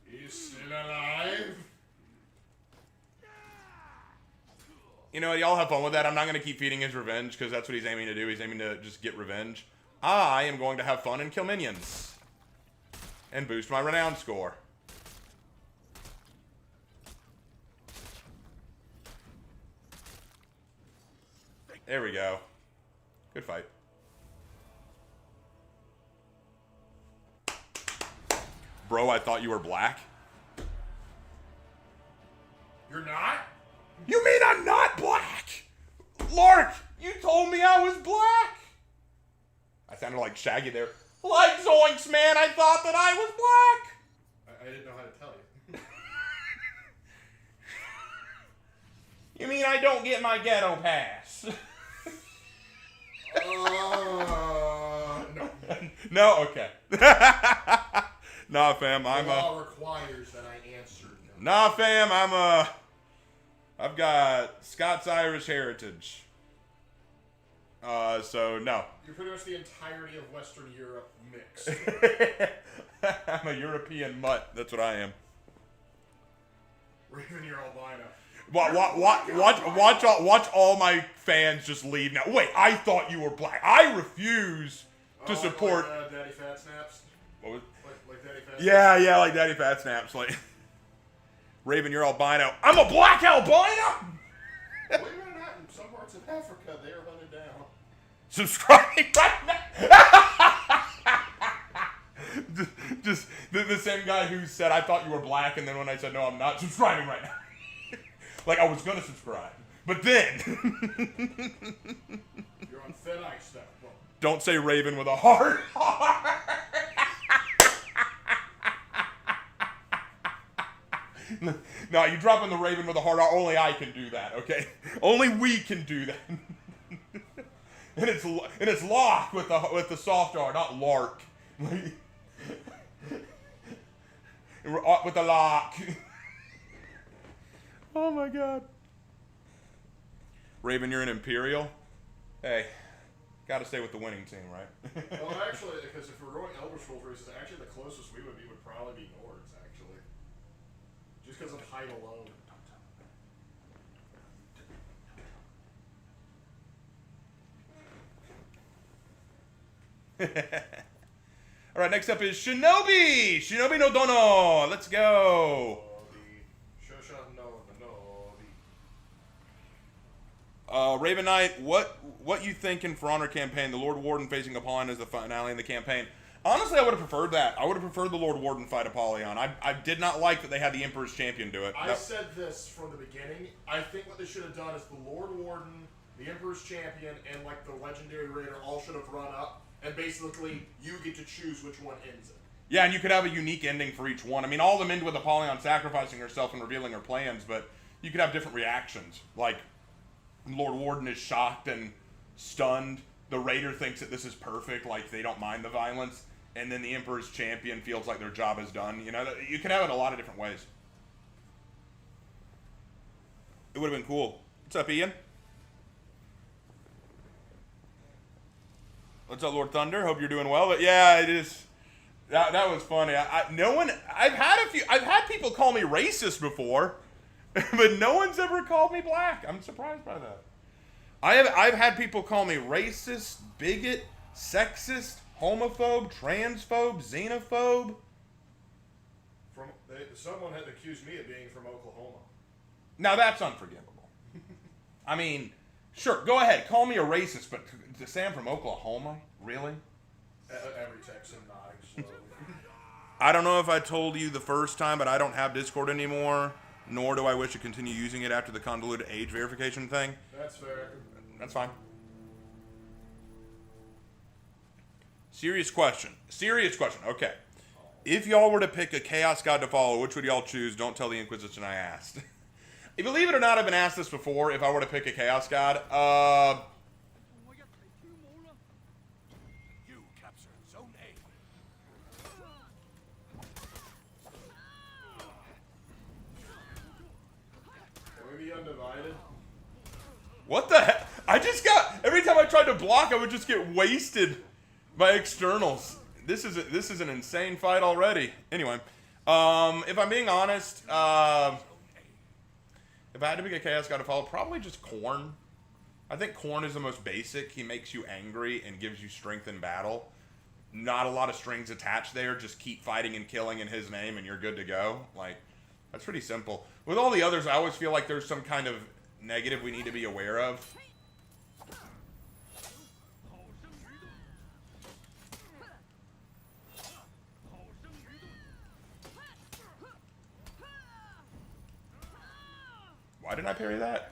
Speaker 3: He's still alive.
Speaker 1: You know, y'all have fun with that. I'm not going to keep feeding his revenge because that's what he's aiming to do. He's aiming to just get revenge. I am going to have fun and kill minions. And boost my renown score. There we go. Good fight. Bro, I thought you were black.
Speaker 3: You're not?
Speaker 1: You mean I'm not black? Lark, you told me I was black. I sounded like Shaggy there. Like zoinks, man, I thought that I was black.
Speaker 3: I didn't know how to tell you.
Speaker 1: You mean I don't get my ghetto pass?
Speaker 3: No.
Speaker 1: No? Okay. Nah, fam,
Speaker 3: The law requires that I answer no.
Speaker 1: Nah, fam, I've got Scots-Irish heritage. So, no.
Speaker 3: You're pretty much the entirety of Western Europe mixed.
Speaker 1: I'm a European mutt. That's what I am.
Speaker 3: Raven, you're albino.
Speaker 1: Watch all my fans just leave now. Wait, I thought you were black. I refuse to support.
Speaker 3: Like, Daddy Fat Snaps?
Speaker 1: What was,
Speaker 3: Like Daddy Fat
Speaker 1: yeah, like Daddy Fat Snaps. Like, Raven, you're albino. I'm a black albino!
Speaker 3: Believe it or not, in some parts of Africa, they are hunted down.
Speaker 1: Subscribing right now! just the same guy who said, I thought you were black, and then when I said, no, I'm not, subscribing right now. Like, I was gonna subscribe. But then...
Speaker 3: You're on thin ice, though. Well,
Speaker 1: don't say Raven with a heart. No, you drop in the Raven with a heart. Only I can do that, okay? Only we can do that. And it's locked with the soft R, not lark. With the lock. Oh my god. Raven, you're an Imperial? Hey, gotta stay with the winning team, right?
Speaker 3: well, actually, because if we're going Elder Scrolls races, actually the closest we would be would probably be Nords, actually. Just because of height alone.
Speaker 1: All right, next up is Shinobi! Shinobi no Dono! Let's go! Raven Knight, what you thinking for Honor campaign? The Lord Warden facing Apollyon as the finale in the campaign. Honestly, I would have preferred that. I would have preferred the Lord Warden fight Apollyon. I did not like that they had the Emperor's Champion do it.
Speaker 3: I said this from the beginning. I think what they should have done is the Lord Warden, the Emperor's Champion, and like the Legendary Raider all should have run up, and basically you get to choose which one ends it.
Speaker 1: Yeah, and you could have a unique ending for each one. I mean, all of them end with Apollyon sacrificing herself and revealing her plans, but you could have different reactions. Like, Lord Warden is shocked and stunned. The Raider thinks that this is perfect, like they don't mind the violence. And then the Emperor's Champion feels like their job is done. You know, you can have it a lot of different ways. It would have been cool. What's up, Ian? What's up, Lord Thunder? Hope you're doing well. But yeah, it is. That was funny. I've had people call me racist before. But no one's ever called me black. I'm surprised by that. I've had people call me racist, bigot, sexist, homophobe, transphobe, xenophobe.
Speaker 3: Someone had accused me of being from Oklahoma.
Speaker 1: Now that's unforgivable. I mean, sure, go ahead, call me a racist, but to say I'm from Oklahoma, really?
Speaker 3: Every Texan nodding slowly.
Speaker 1: I don't know if I told you the first time, but I don't have Discord anymore, nor do I wish to continue using it after the convoluted age verification thing.
Speaker 3: That's fair.
Speaker 1: That's fine. Serious question. Okay. If y'all were to pick a chaos god to follow, which would y'all choose? Don't tell the Inquisition I asked. Believe it or not, I've been asked this before, if I were to pick a chaos god.
Speaker 4: You captured Zone A.
Speaker 3: Can we be undivided?
Speaker 1: What the heck? Every time I tried to block, I would just get wasted by externals. This is an insane fight already. Anyway, if I'm being honest, if I had to pick a chaos god to follow, probably just Khorne. I think Khorne is the most basic. He makes you angry and gives you strength in battle. Not a lot of strings attached there. Just keep fighting and killing in his name and you're good to go. Like, that's pretty simple. With all the others, I always feel like there's some kind of negative we need to be aware of. Why didn't I parry that?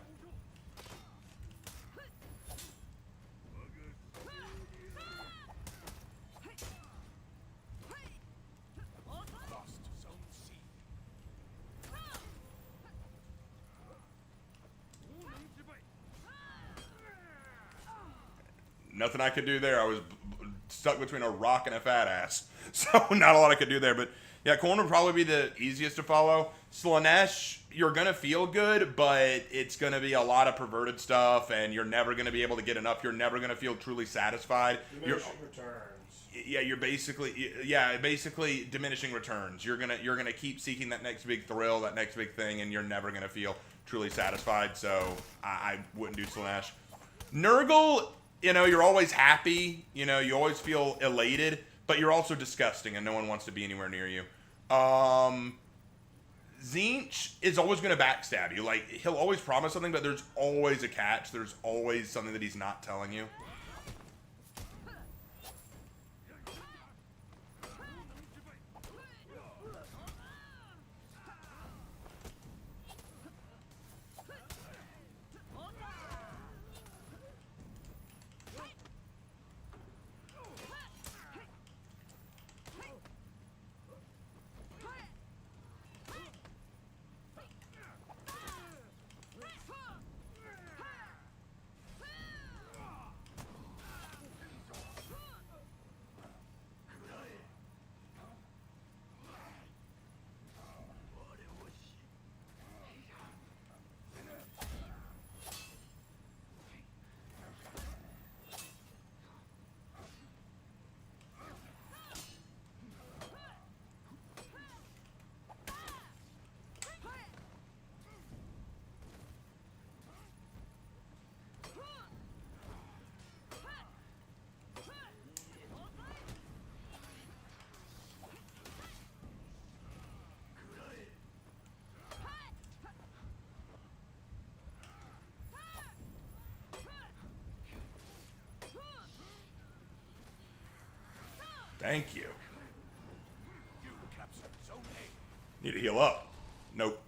Speaker 4: Lost Zone C.
Speaker 1: Nothing I could do there. I was stuck between a rock and a fat ass. So not a lot I could do there. But yeah, Khorne would probably be the easiest to follow. Slaanesh, you're going to feel good, but it's going to be a lot of perverted stuff, and you're never going to be able to get enough. You're never going to feel truly satisfied.
Speaker 3: Diminishing returns.
Speaker 1: Yeah, basically diminishing returns. You're gonna keep seeking that next big thrill, that next big thing, and you're never gonna feel truly satisfied. So I wouldn't do Slaanesh. Nurgle, you're always happy. You always feel elated, but you're also disgusting, and no one wants to be anywhere near you. Tzeentch is always going to backstab you. Like, he'll always promise something, but there's always a catch. There's always something that he's not telling you. Thank you.
Speaker 4: You captured Zone A.
Speaker 1: Need to heal up. Nope.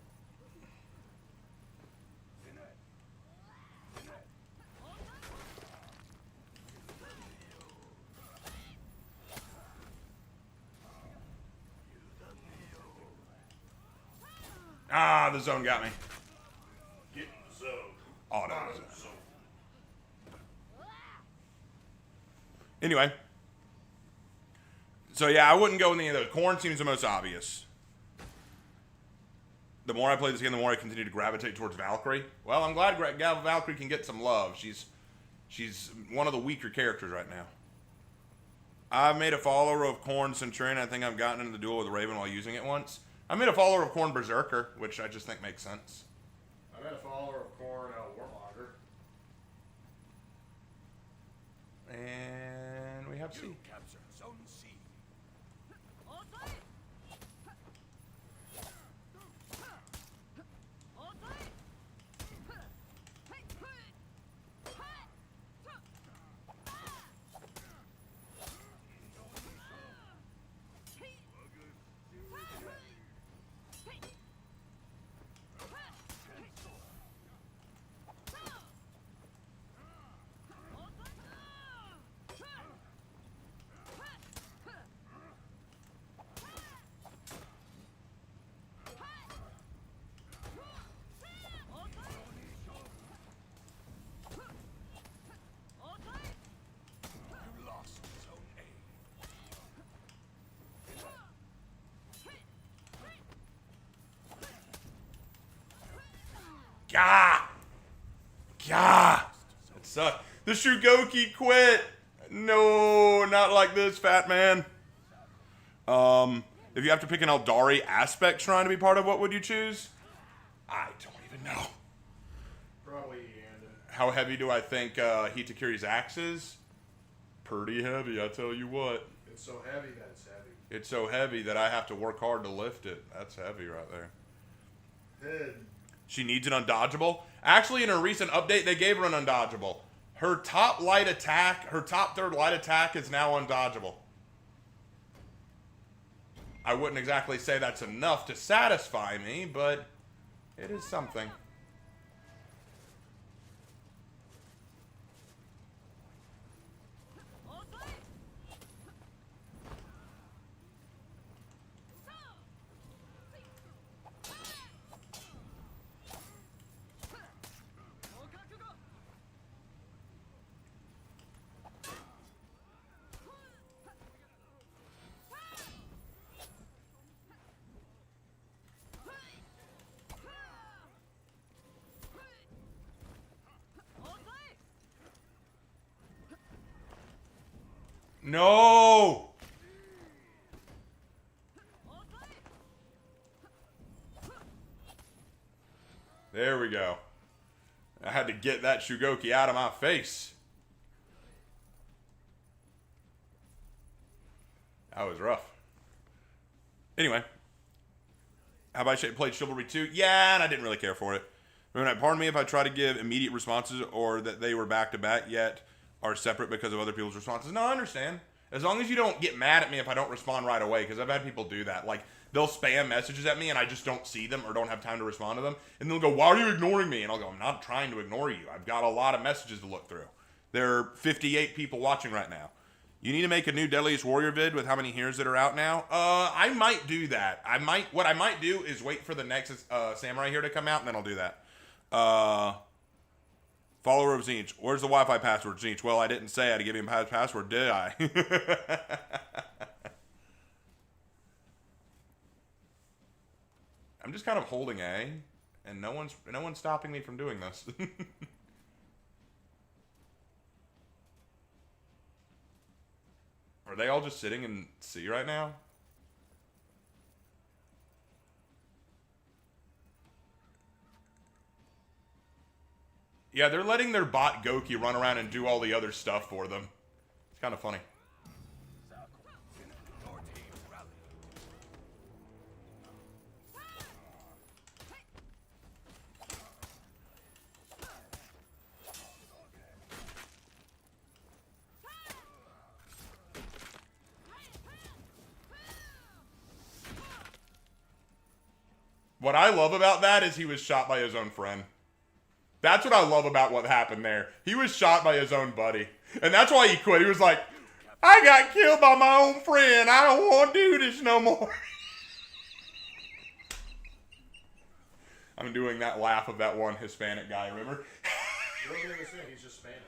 Speaker 1: Ah, the zone got me.
Speaker 3: Get in the zone.
Speaker 1: Oh, no.
Speaker 3: Find the zone.
Speaker 1: Anyway. So, yeah, I wouldn't go with any of those. Khorne seems the most obvious. The more I play this game, the more I continue to gravitate towards Valkyrie. Well, I'm glad Valkyrie can get some love. She's one of the weaker characters right now. I've made a follower of Khorne Centurion. I think I've gotten into the duel with Raven while using it once. I made a follower of Khorne Berserker, which I just think makes sense.
Speaker 3: I'm at a follower of Corn, Warmonger.
Speaker 1: And we have C.
Speaker 4: You capture Zone C. You lost Zone A.
Speaker 1: Gah! Gah! It sucked. The Shugoki quit! No, not like this, fat man. If you have to pick an Eldari aspect shrine to be part of, what would you choose? I don't even know.
Speaker 3: Probably Eandon.
Speaker 1: How heavy do I think Hitakiri's axe is? Pretty heavy, I tell you what.
Speaker 3: It's so heavy that it's heavy.
Speaker 1: It's so heavy that I have to work hard to lift it. That's heavy right there.
Speaker 3: Head.
Speaker 1: She needs an undodgeable. Actually, in her recent update, they gave her an undodgeable. Her top light attack, her top third light attack is now undodgeable. I wouldn't exactly say that's enough to satisfy me, but it is something. No! There we go. I had to get that Shugoki out of my face. That was rough. Anyway. Have I played Chivalry 2? Yeah, and I didn't really care for it. Pardon me if I try to give immediate responses or that they were back-to-back yet are separate because of other people's responses. No, I understand. As long as you don't get mad at me if I don't respond right away, because I've had people do that. Like, they'll spam messages at me and I just don't see them or don't have time to respond to them. And they'll go, why are you ignoring me? And I'll go, I'm not trying to ignore you. I've got a lot of messages to look through. There are 58 people watching right now. You need to make a new Deadliest Warrior vid with how many heroes that are out now. I might do that. What I might do is wait for the next Samurai here to come out, and then I'll do that. Follower of Zinch. Where's the Wi-Fi password, Zinch? Well, I didn't say I had to give him a password, did I? I'm just kind of holding A, and no one's stopping me from doing this. Are they all just sitting in C right now? Yeah, they're letting their bot Goki run around and do all the other stuff for them. It's kind of funny.
Speaker 4: Your team rally.
Speaker 1: What I love about that is he was shot by his own friend. That's what I love about what happened there. He was shot by his own buddy. And that's why he quit. He was like, I got killed by my own friend. I don't want to do this no more. I'm doing that laugh of that one Hispanic guy, remember?
Speaker 3: You don't understand, he's just Spanish.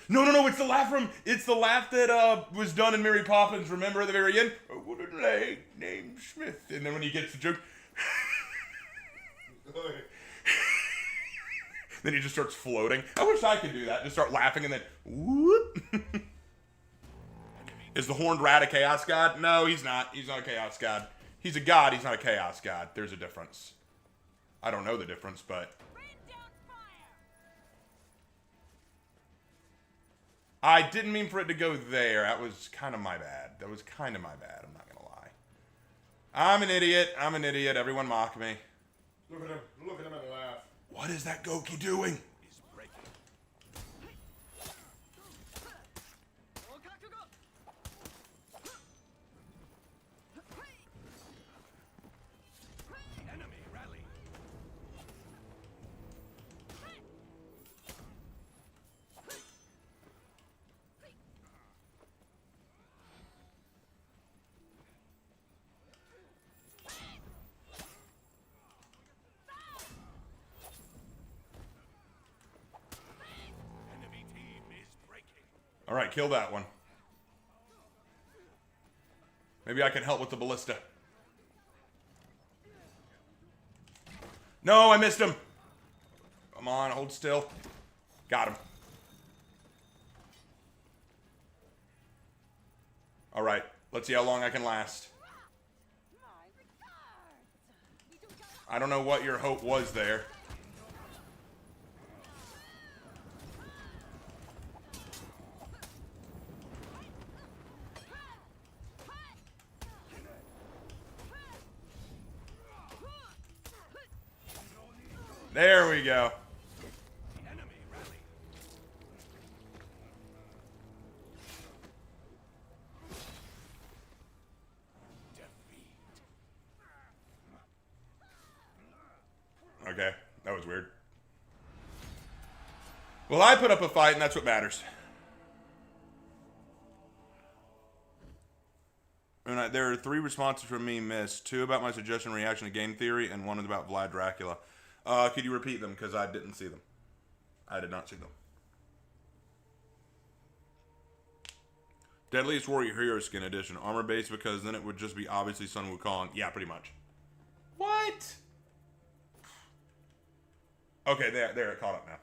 Speaker 1: No, it's the laugh that was done in Mary Poppins, remember at the very end? A wooden leg named Smith. And then when he gets the joke, then he just starts floating. I wish I could do that. Just start laughing and then whoop. Is the Horned Rat a Chaos God? No, he's not. He's not a Chaos God. He's a god. He's not a Chaos God. There's a difference. I don't know the difference, but I didn't mean for it to go there. That was kind of my bad. I'm not gonna lie. I'm an idiot. Everyone mock me.
Speaker 3: Look at him and laugh.
Speaker 1: What is that Goki doing?
Speaker 4: is breaking. The enemy rally. Enemy team is breaking.
Speaker 1: All right, kill that one. Maybe I can help with the ballista. No, I missed him. Come on, hold still. Got him. All right, let's see how long I can last. I don't know what your hope was there. There we go.
Speaker 4: The enemy rally. Defeat.
Speaker 1: Okay, that was weird. Well, I put up a fight, and that's what matters. And there are 3 responses from me missed. 2 about my suggestion and reaction to game theory, and 1 is about Vlad Dracula. Could you repeat them? Because I didn't see them. I did not see them. Deadliest Warrior Hero Skin Edition. Armor base, because then it would just be obviously Sun Wukong. Yeah, pretty much. What? Okay, there, it caught up now.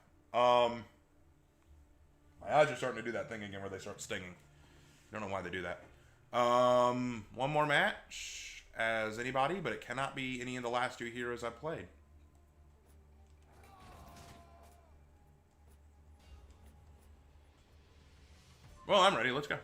Speaker 1: My eyes are starting to do that thing again where they start stinging. Don't know why they do that. One more match as anybody, but it cannot be any of the last 2 heroes I've played. Well, I'm ready. Let's go.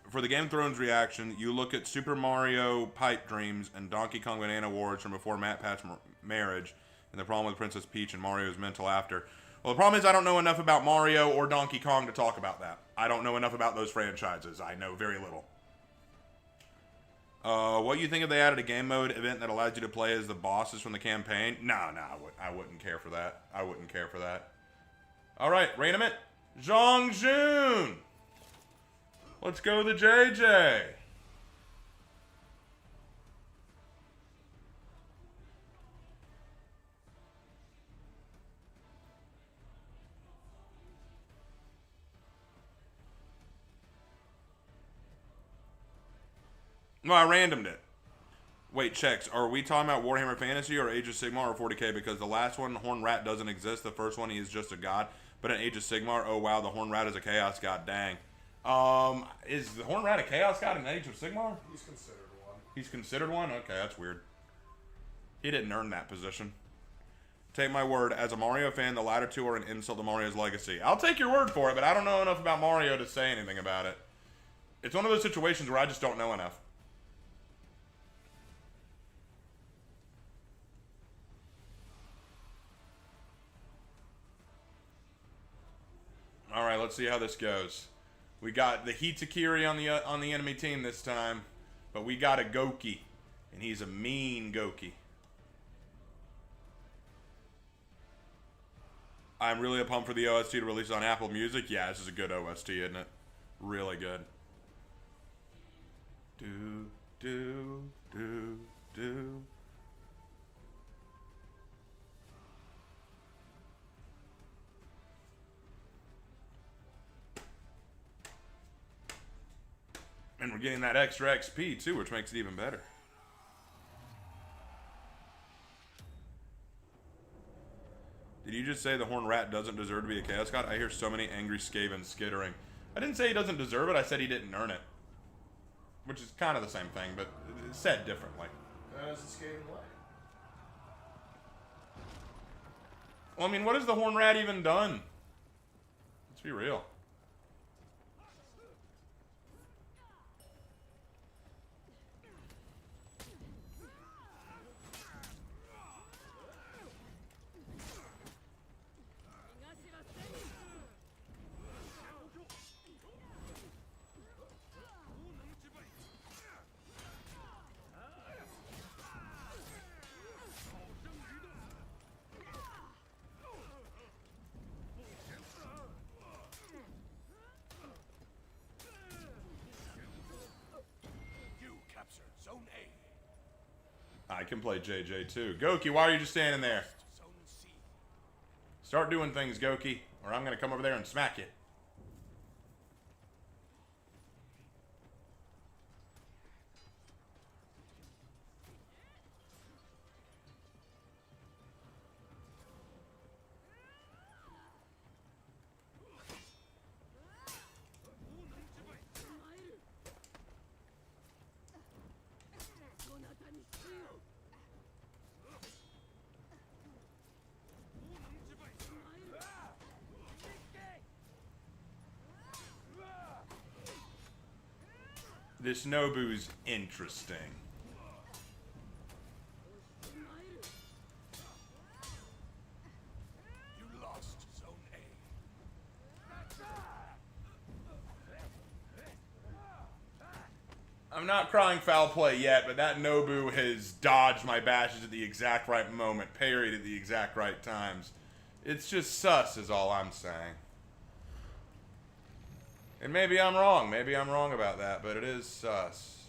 Speaker 1: For the Game of Thrones reaction, you look at Super Mario Pipe Dreams and Donkey Kong Banana Wars from before Matt Pat's marriage, and the problem with Princess Peach and Mario's mental after. Well, the problem is I don't know enough about Mario or Donkey Kong to talk about that. I don't know enough about those franchises. I know very little. What do you think if they added a game mode event that allows you to play as the bosses from the campaign? No, I wouldn't care for that. I wouldn't care for that. All right, Rainament. Zhong Jun. Let's go to the JJ. No, I randomed it. Wait, checks. Are we talking about Warhammer Fantasy or Age of Sigmar or 40k? Because the last one, Horn Rat, doesn't exist. The first one, he is just a god. But in Age of Sigmar, oh wow, the Horn Rat is a Chaos God. Dang. Is the Horn Rat a Chaos God in Age of Sigmar?
Speaker 3: He's considered one.
Speaker 1: He's considered one? Okay, that's weird. He didn't earn that position. Take my word, as a Mario fan, the latter 2 are an insult to Mario's legacy. I'll take your word for it, but I don't know enough about Mario to say anything about it. It's one of those situations where I just don't know enough. All right, let's see how this goes. We got the Hitakiri on the enemy team this time, but we got a Goki, and he's a mean Goki. I'm really pumped for the OST to release on Apple Music. Yeah, this is a good OST, isn't it? Really good. Do. And we're getting that extra XP too, which makes it even better. Did you just say the Horned Rat doesn't deserve to be a Chaos God? I hear so many angry Skaven skittering. I didn't say he doesn't deserve it, I said he didn't earn it. Which is kind of the same thing, but it's said differently.
Speaker 3: That is the Skaven way.
Speaker 1: Well, I mean, what has the Horn Rat even done? Let's be real.
Speaker 4: You capture Zone A.
Speaker 1: I can play JJ too. Goki, why are you just standing there?
Speaker 4: Zone C.
Speaker 1: Start doing things, Goki, or I'm gonna come over there and smack you. This Nobu's interesting.
Speaker 4: You lost Zone A.
Speaker 1: I'm not crying foul play yet, but that Nobu has dodged my bashes at the exact right moment, parried at the exact right times. It's just sus is all I'm saying. And maybe I'm wrong. Maybe I'm wrong about that, but it is sus.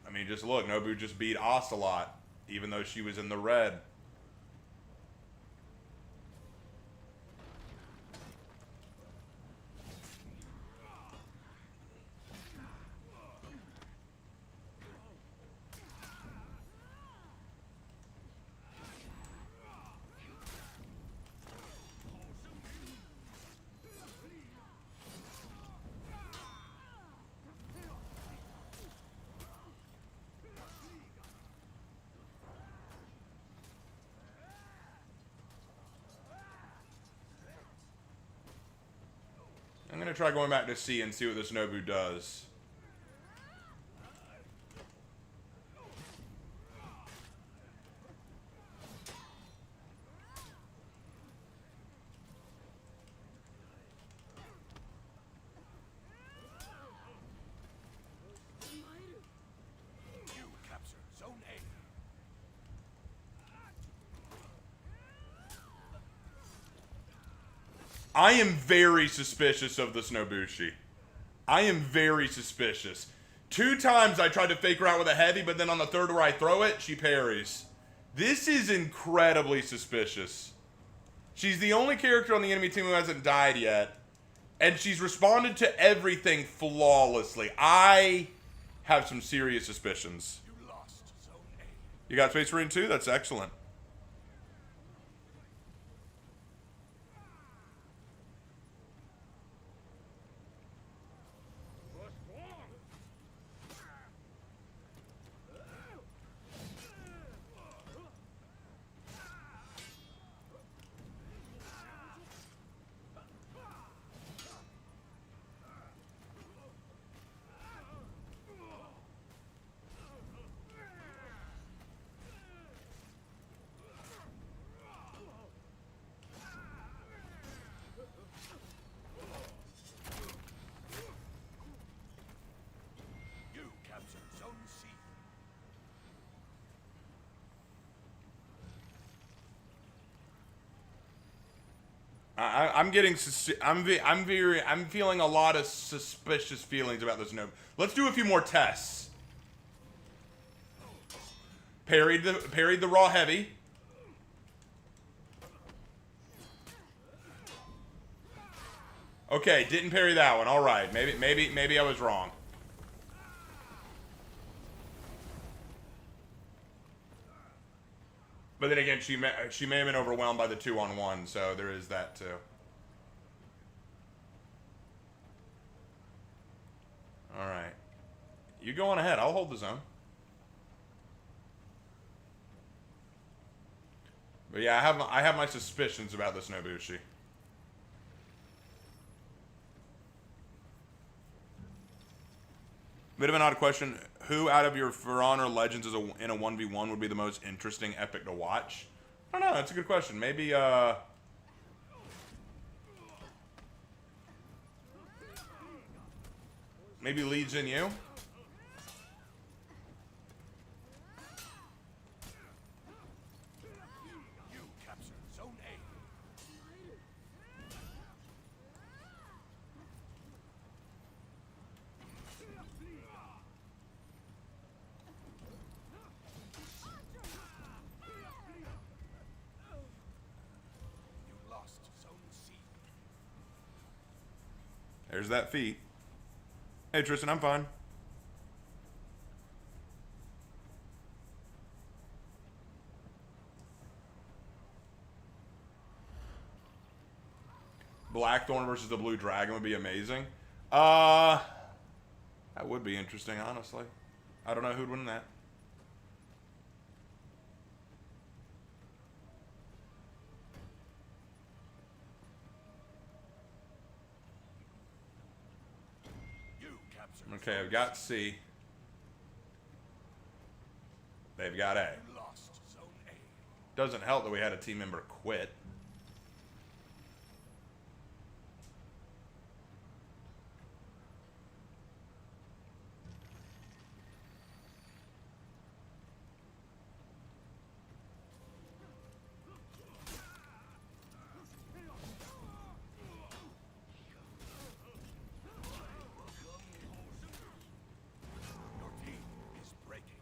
Speaker 1: I mean, just look. Nobu just beat Ocelot, even though she was in the red. I'm going to try going back to C and see what this Nobu does.
Speaker 4: You capture Zone A.
Speaker 1: I am very suspicious of this Nobushi. I am very suspicious. 2 times I tried to fake her out with a heavy, but then on the third where I throw it, she parries. This is incredibly suspicious. She's the only character on the enemy team who hasn't died yet, and she's responded to everything flawlessly. I have some serious suspicions.
Speaker 4: You lost Zone A.
Speaker 1: You got Space Marine 2? That's excellent.
Speaker 4: You capture Zone C.
Speaker 1: I'm getting I'm feeling a lot of suspicious feelings about this Nobu. Let's do a few more tests. Parried the raw heavy. Okay, didn't parry that one. All right, maybe I was wrong. But then again, she may have been overwhelmed by the 2-on-1, so there is that too. All right, you go on ahead. I'll hold the zone. But yeah, I have my suspicions about this Nobushi. Bit of an odd question. Who out of your For Honor Legends is in a 1v1 would be the most interesting epic to watch? I don't know. That's a good question. Maybe, maybe Lee Jin Yu?
Speaker 4: You capture Zone A. You lost Zone C.
Speaker 1: There's that feat. Hey, Tristan, I'm fine. Blackthorn versus the Blue Dragon would be amazing. That would be interesting, honestly. I don't know who'd win that.
Speaker 4: You capture
Speaker 1: Okay, I've got C. They've got A.
Speaker 4: You lost Zone A.
Speaker 1: Doesn't help that we had a team member quit.
Speaker 4: Your team is breaking.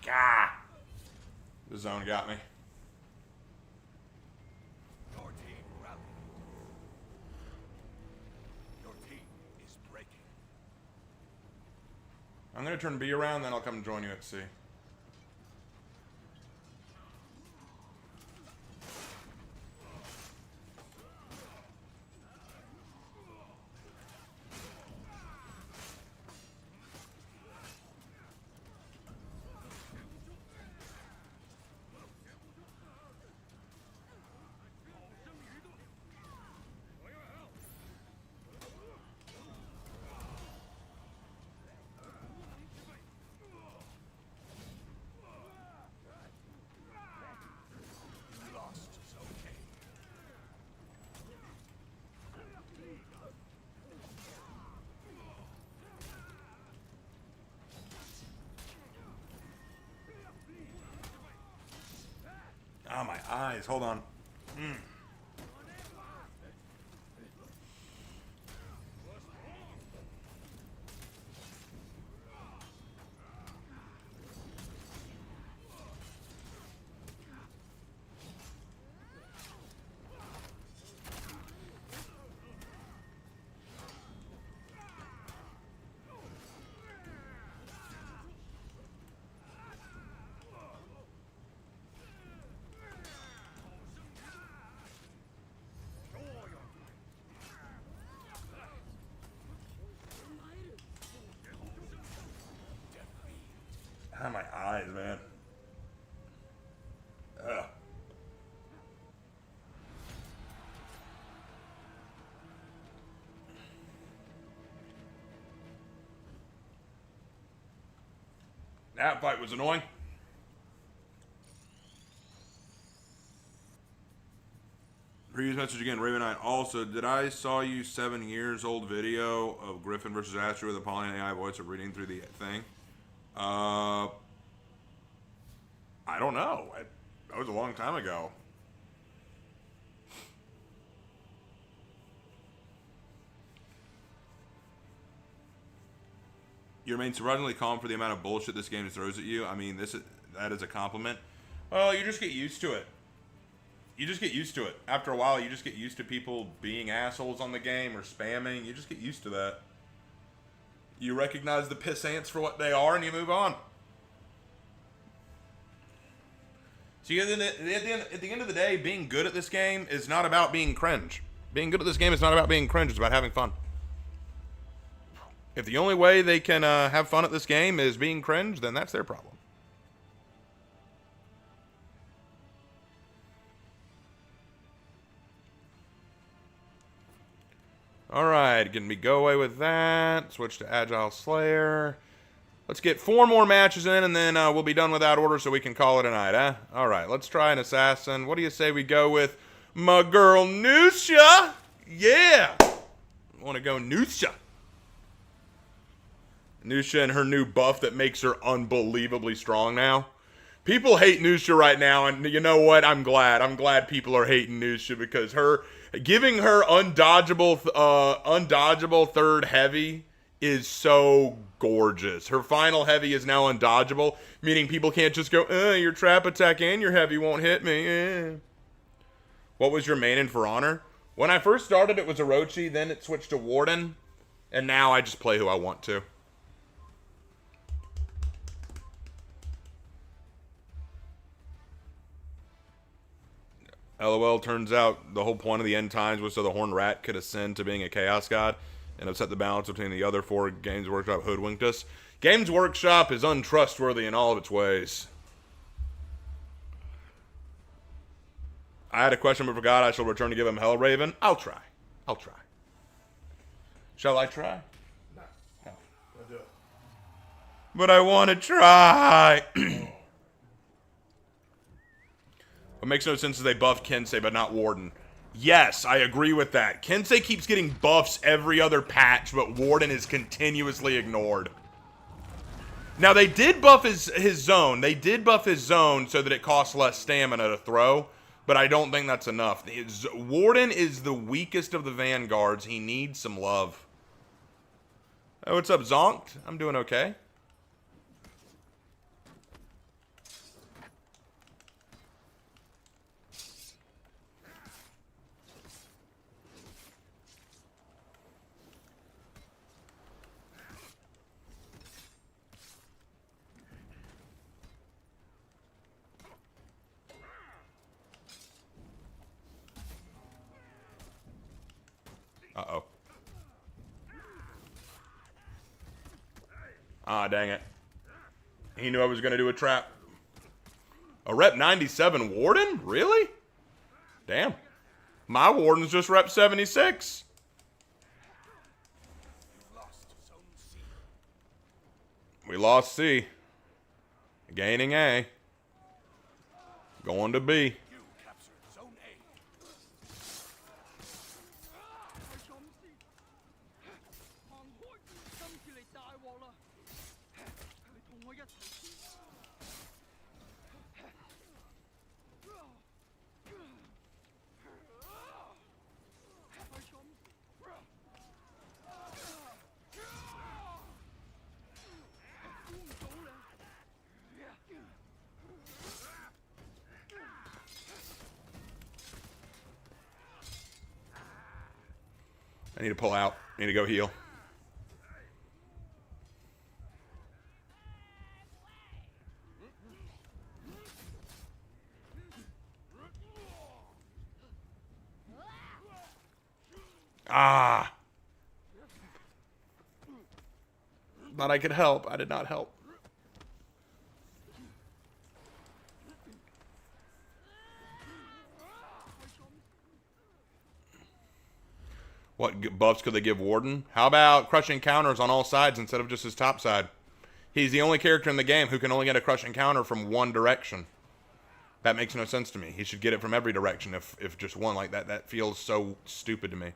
Speaker 1: Gah! The zone got me.
Speaker 4: Your team rallied. Your team is breaking.
Speaker 1: I'm gonna turn B around, then I'll come join you at C.
Speaker 4: You lost Zone A.
Speaker 1: Oh, my eyes. Hold on. Ah, my eyes, man. Ugh. That fight was annoying. Previous message again, Raven Knight. Also, did I saw you 7 years old video of Griffin versus Astro with a Poly AI voice of reading through the thing? I don't know. That was a long time ago. You remain surprisingly calm for the amount of bullshit this game throws at you. I mean, that is a compliment. Well, you just get used to it. You just get used to it. After a while, you just get used to people being assholes on the game or spamming. You just get used to that. You recognize the piss ants for what they are and you move on. See, at the end of the day, being good at this game is not about being cringe. Being good at this game is not about being cringe. It's about having fun. If the only way they can have fun at this game is being cringe, then that's their problem. All right, can we go away with that? Switch to Agile Slayer. Let's get 4 more matches in, and then we'll be done with that order so we can call it a night, huh? All right, let's try an assassin. What do you say we go with my girl Uchia? Yeah! I want to go Uchia. Uchia and her new buff that makes her unbelievably strong now. People hate Uchia right now, and you know what? I'm glad. I'm glad people are hating Uchia because giving her undodgeable third heavy is so gorgeous. Her final heavy is now undodgeable, meaning people can't just go, your trap attack and your heavy won't hit me. What was your main in For Honor? When I first started, it was Orochi, then it switched to Warden, and now I just play who I want to. LOL, turns out the whole point of the end times was so the Horned Rat could ascend to being a Chaos God and upset the balance between the other 4 Games Workshop hoodwinked us. Games Workshop is untrustworthy in all of its ways. I had a question but forgot. I shall return to give him Hellraven. I'll try. I'll try. Shall I try?
Speaker 3: No. I'll do it.
Speaker 1: But I want to try. What makes no sense is they buffed Kensei, but not Warden. Yes, I agree with that. Kensei keeps getting buffs every other patch, but Warden is continuously ignored. Now, they did buff his zone. They did buff his zone so that it costs less stamina to throw, but I don't think that's enough. Warden is the weakest of the Vanguards. He needs some love. Oh, what's up, Zonked? I'm doing okay. Uh-oh. Ah, dang it. He knew I was going to do a trap. A rep 97 Warden? Really? Damn. My Warden's just rep 76. We lost C. Gaining A. Going to B.
Speaker 4: You captured Zone A.
Speaker 1: I need to pull out. I need to go heal. Ah. Thought I could help. I did not help. What buffs could they give Warden? How about crushing counters on all sides instead of just his top side? He's the only character in the game who can only get a crushing counter from one direction. That makes no sense to me. He should get it from every direction if just one like that. That feels so stupid to me.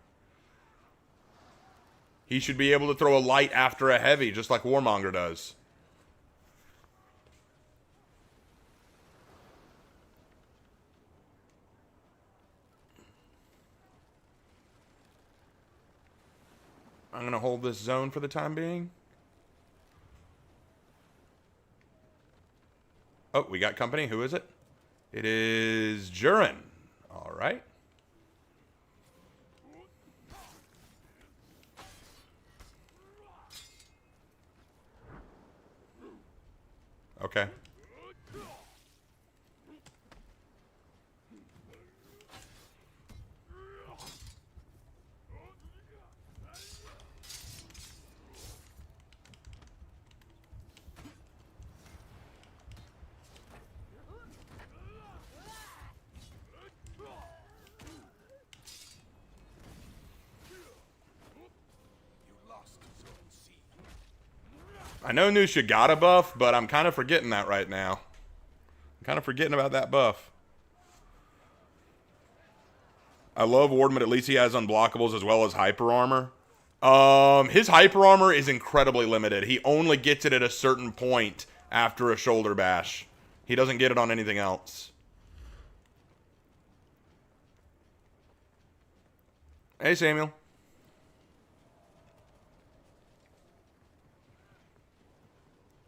Speaker 1: He should be able to throw a light after a heavy, just like Warmonger does. I'm going to hold this zone for the time being. Oh, we got company. Who is it? It is Jurin. All right. Okay. I know Nusha got a buff, but I'm kind of forgetting that right now. I'm kind of forgetting about that buff. I love Warden, but at least he has unblockables as well as hyper armor. His hyper armor is incredibly limited. He only gets it at a certain point after a shoulder bash. He doesn't get it on anything else. Hey, Samuel.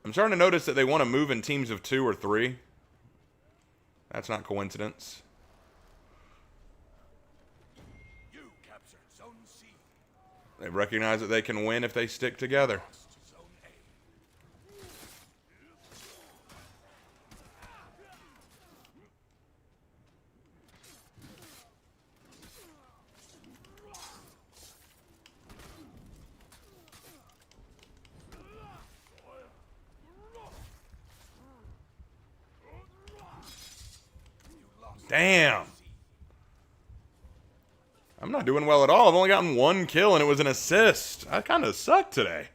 Speaker 1: I'm starting to notice that they want to move in teams of 2 or 3. That's not coincidence.
Speaker 4: You captured Zone C.
Speaker 1: They recognize that they can win if they stick together.
Speaker 4: Lost Zone A.
Speaker 1: Damn. I'm not doing well at all. I've only gotten 1 kill and it was an assist. I kind of suck today.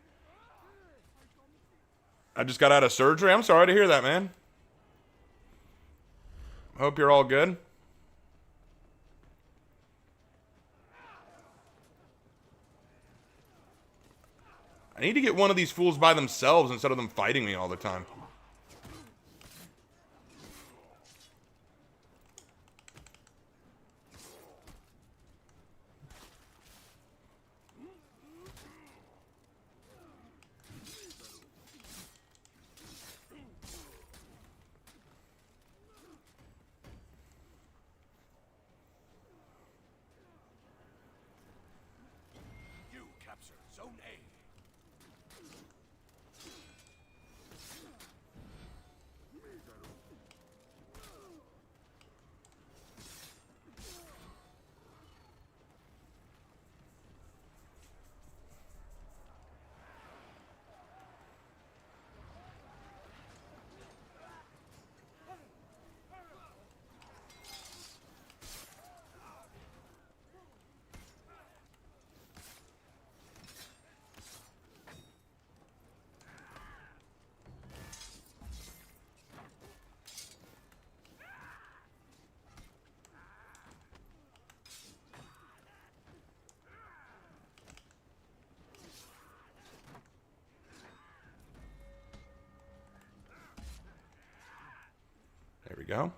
Speaker 1: I just got out of surgery. I'm sorry to hear that, man. Hope you're all good. I need to get one of these fools by themselves instead of them fighting me all the time.
Speaker 4: You captured Zone A.
Speaker 1: There we go.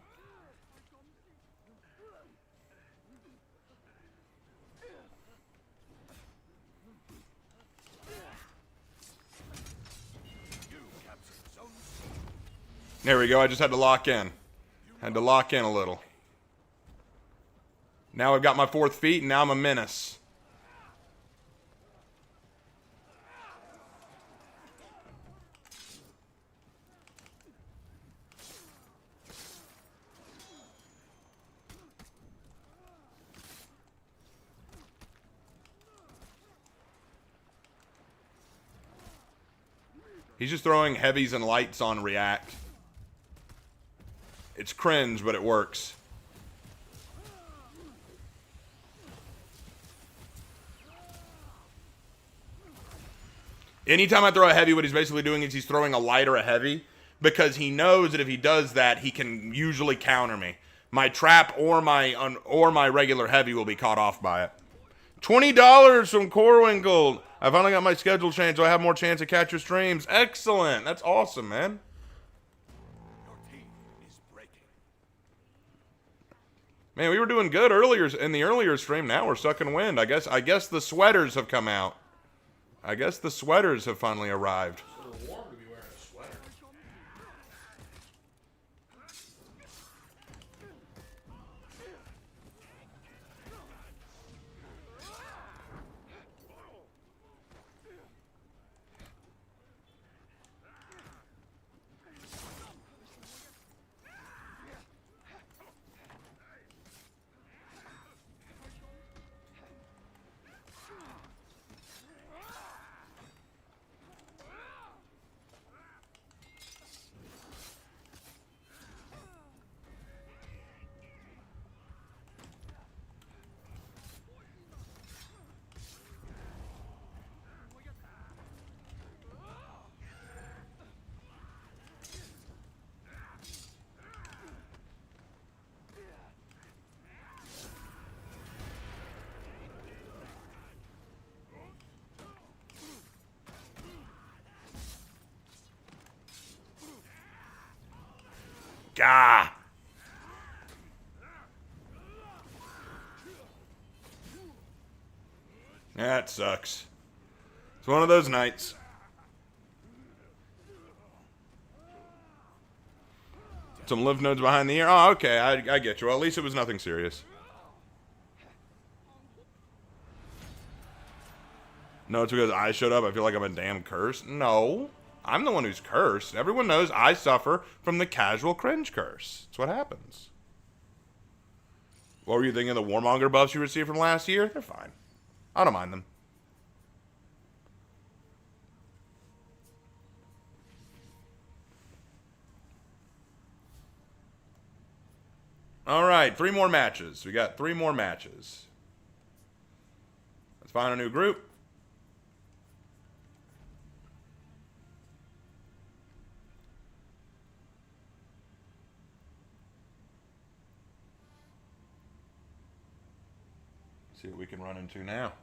Speaker 4: You captured Zone C.
Speaker 1: There we go. I just had to lock in. Had to lock in a little. Now I've got my 4th feet, and now I'm a menace. He's just throwing heavies and lights on react. It's cringe, but it works. Anytime I throw a heavy, what he's basically doing is he's throwing a light or a heavy, because he knows that if he does that, he can usually counter me. My trap or my regular heavy will be caught off by it. $20 from Corwinkle. I finally got my schedule changed, so I have more chance to catch your streams. Excellent. That's awesome, man.
Speaker 4: Your team is breaking.
Speaker 1: Man, we were doing good earlier in the earlier stream. Now we're sucking wind. I guess the sweaters have come out. I guess the sweaters have finally arrived.
Speaker 3: It's a little warm to be wearing a sweater.
Speaker 1: Gah! That sucks. It's one of those nights. Some lymph nodes behind the ear. Oh, okay. I get you. Well, at least it was nothing serious. No, it's because I showed up. I feel like I'm a damn curse. No. I'm the one who's cursed. Everyone knows I suffer from the casual cringe curse. That's what happens. What were you thinking of the Warmonger buffs you received from last year? They're fine. I don't mind them. All right, 3 more matches. We got 3 more matches. Let's find a new group. See what we can run into now.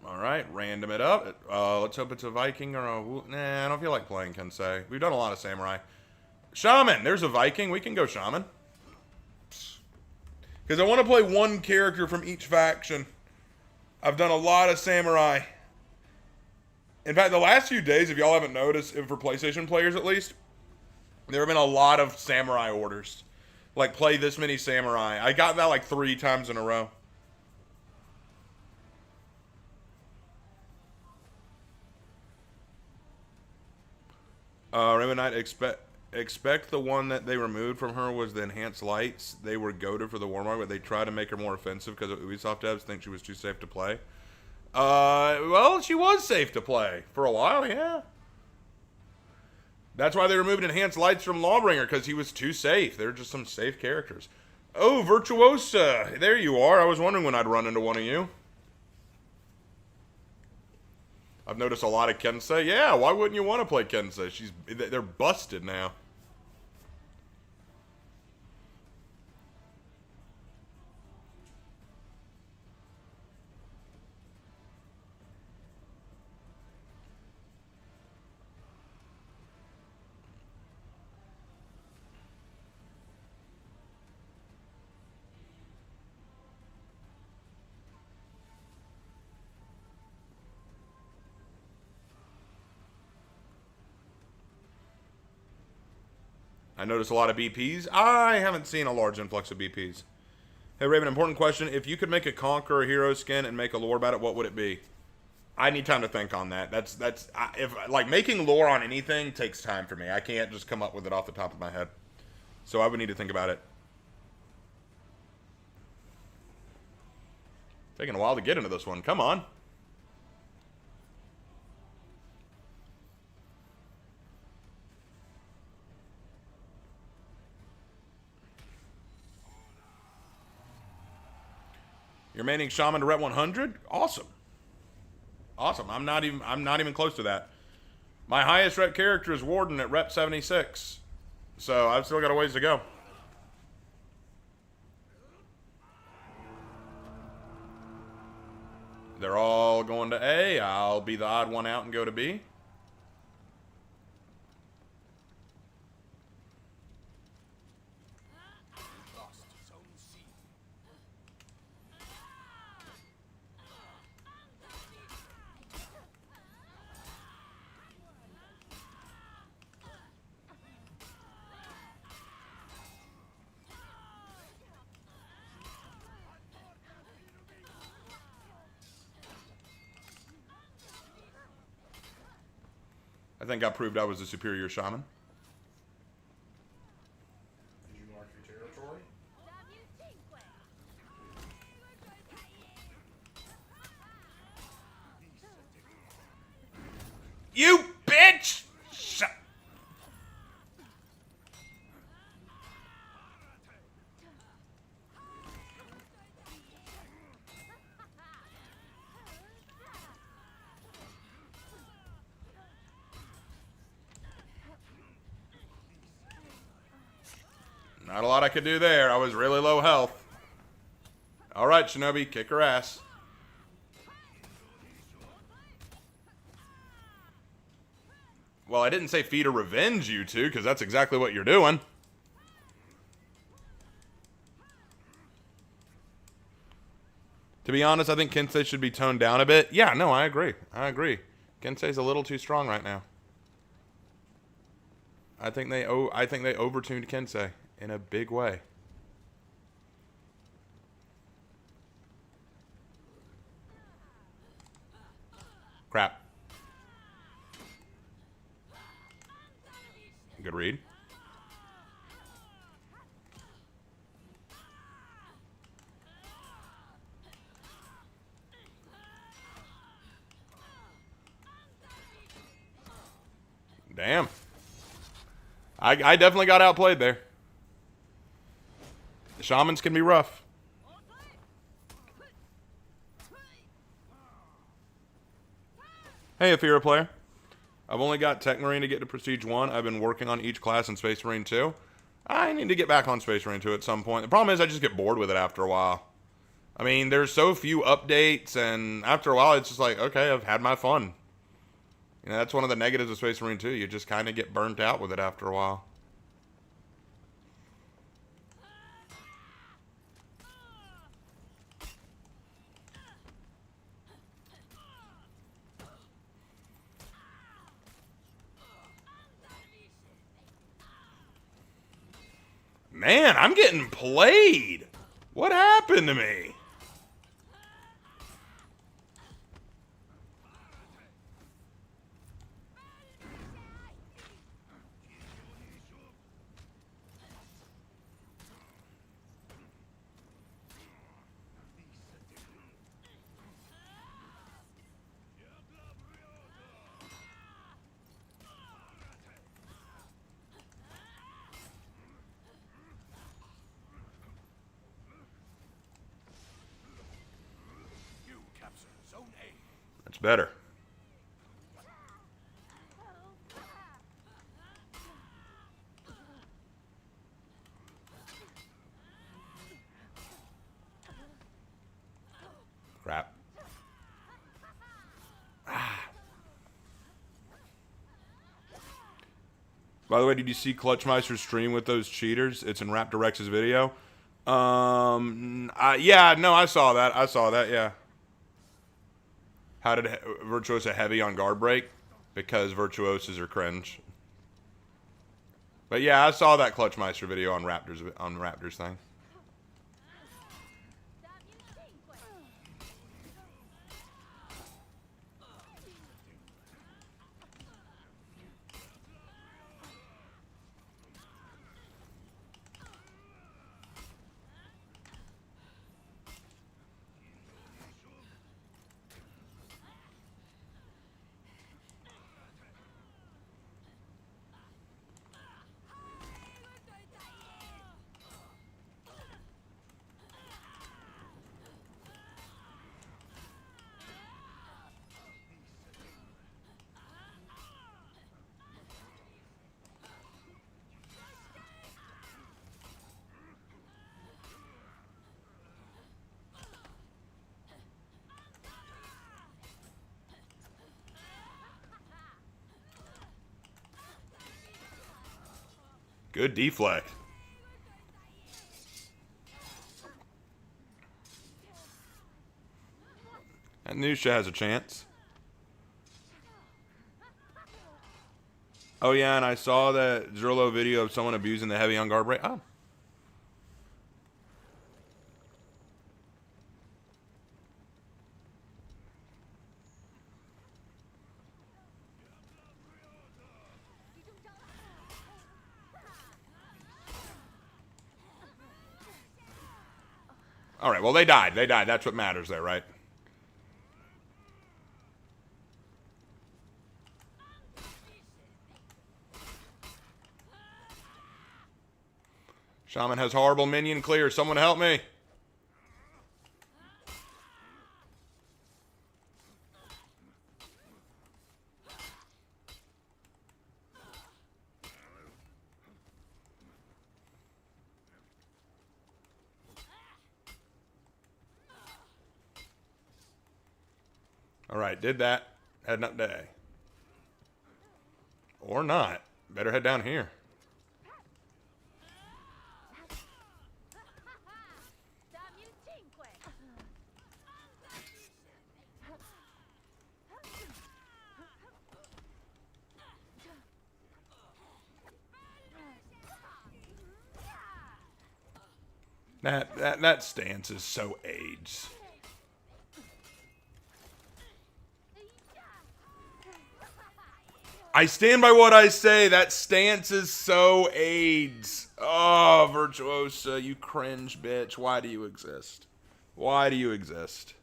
Speaker 1: All right, random it up. Let's hope it's a Viking or a... Nah, I don't feel like playing Kensei. We've done a lot of Samurai. Shaman! There's a Viking. We can go Shaman. Because I want to play one character from each faction. I've done a lot of Samurai. In fact, the last few days, if y'all haven't noticed, for PlayStation players at least, there have been a lot of Samurai orders. Like, play this many Samurai. I got that like 3 times in a row. Raymond Knight, expect the one that they removed from her was the enhanced lights. They were goated for the Warmonger, but they tried to make her more offensive because Ubisoft devs think she was too safe to play. Well, she was safe to play for a while, yeah. That's why they removed enhanced lights from Lawbringer, because he was too safe. They're just some safe characters. Oh, Virtuosa, there you are. I was wondering when I'd run into one of you. I've noticed a lot of Kensei. Yeah, why wouldn't you want to play Kensei? They're busted now. I noticed a lot of BPs. I haven't seen a large influx of BPs. Hey, Raven, important question. If you could make a Conqueror hero skin and make a lore about it, what would it be? I need time to think on that. If making lore on anything takes time for me. I can't just come up with it off the top of my head. So I would need to think about it. Taking a while to get into this one. Come on. You're manning Shaman to rep 100? Awesome. Awesome. I'm not even close to that. My highest rep character is Warden at rep 76. So I've still got a ways to go. They're all going to A. I'll be the odd one out and go to B. I think I proved I was a superior shaman.
Speaker 3: Did you mark your territory?
Speaker 1: You bitch! Not a lot I could do there. I was really low health. All right, Shinobi, kick her ass. Well, I didn't say feed a revenge, you two, because that's exactly what you're doing. To be honest, I think Kensei should be toned down a bit. Yeah, no, I agree. I agree. Kensei's a little too strong right now. I think they overtuned Kensei in a big way. Crap. Good read. Damn. I definitely got outplayed there. The shamans can be rough. Hey, Athera player. I've only got Tech Marine to get to Prestige 1. I've been working on each class in Space Marine 2. I need to get back on Space Marine 2 at some point. The problem is I just get bored with it after a while. I mean, there's so few updates, and after a while, it's just like, okay, I've had my fun. You know, that's one of the negatives of Space Marine 2. You just kind of get burnt out with it after a while. Man, I'm getting played. What happened to me?
Speaker 4: You capture Zone A.
Speaker 1: That's better. Crap. By the way, did you see Clutchmeister's stream with those cheaters? It's in Raptor Rex's video. Yeah, no, I saw that. Yeah. How did Virtuosa heavy on guard break? Because Virtuosos are cringe. But yeah, I saw that Clutchmeister video on Raptor's thing. Good deflect. And Nusha has a chance. Oh yeah, and I saw that Zerlo video of someone abusing the heavy on guard break. Oh. All right, well, they died. They died. That's what matters there, right? Shaman has horrible minion clear. Someone help me. All right, did that. Had an up day. Or not. Better head down here. That stance is so AIDS. I stand by what I say. That stance is so AIDS. Oh, Virtuosa, you cringe bitch. Why do you exist? Why do you exist?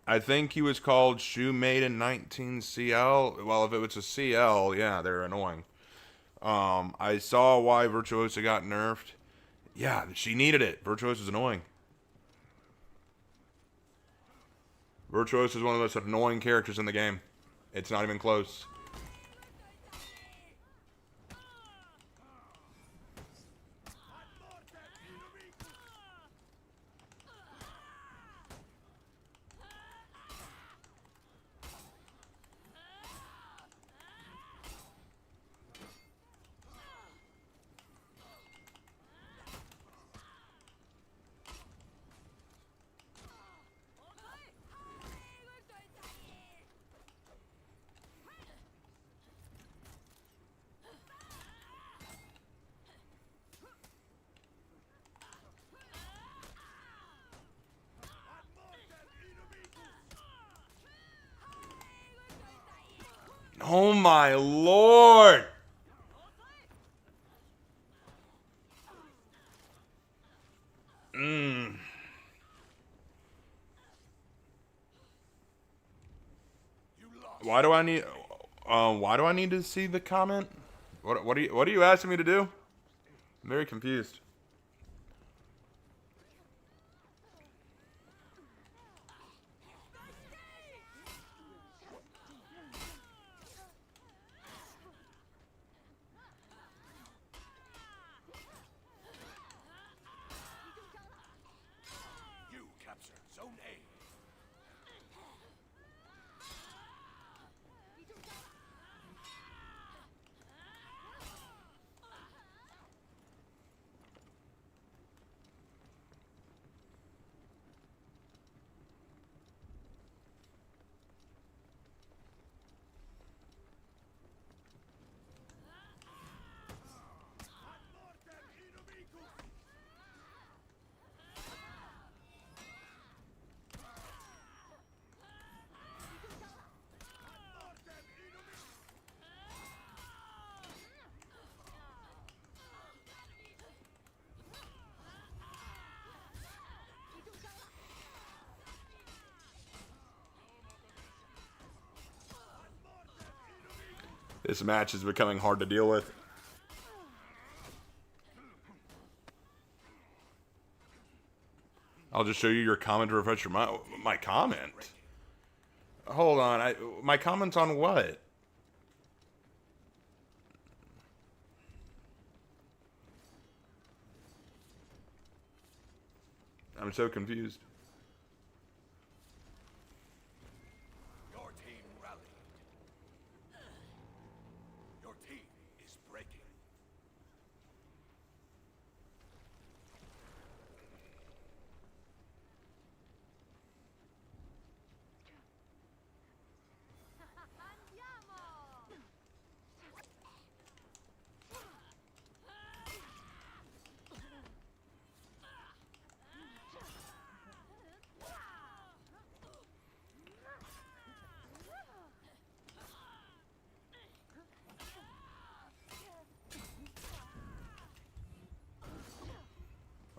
Speaker 1: I think he was called Shoemaiden 19 CL. Well, if it was a CL, yeah, they're annoying. I saw why Virtuosa got nerfed. Yeah, she needed it. Virtuosa's annoying. Virtuosa is one of the most annoying characters in the game. It's not even close. Oh my lord! Why do I need? Why do I need to see the comment? What are you asking me to do? I'm very confused.
Speaker 4: You capture Zone A.
Speaker 1: This match is becoming hard to deal with. I'll just show you your comment to refresh your mind. My comment? Hold on. My comments on what? I'm so confused.
Speaker 4: Your team rallied. Your team is breaking.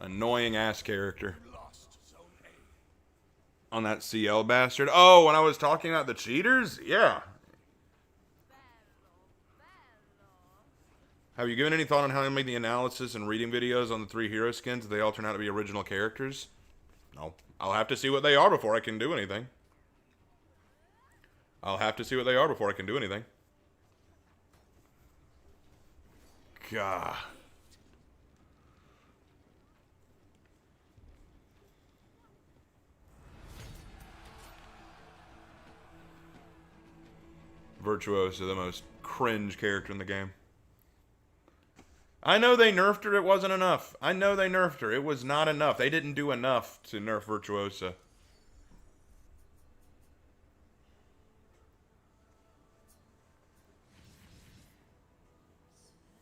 Speaker 1: Annoying ass character.
Speaker 4: Lost Zone A.
Speaker 1: On that CL bastard. Oh, when I was talking about the cheaters? Yeah. Have you given any thought on how to make the analysis and reading videos on the 3 hero skins if they all turn out to be original characters? No. I'll have to see what they are before I can do anything. I'll have to see what they are before I can do anything. God. Virtuoso, the most cringe character in the game. I know they nerfed her. It wasn't enough. I know they nerfed her. It was not enough. They didn't do enough to nerf Virtuosa.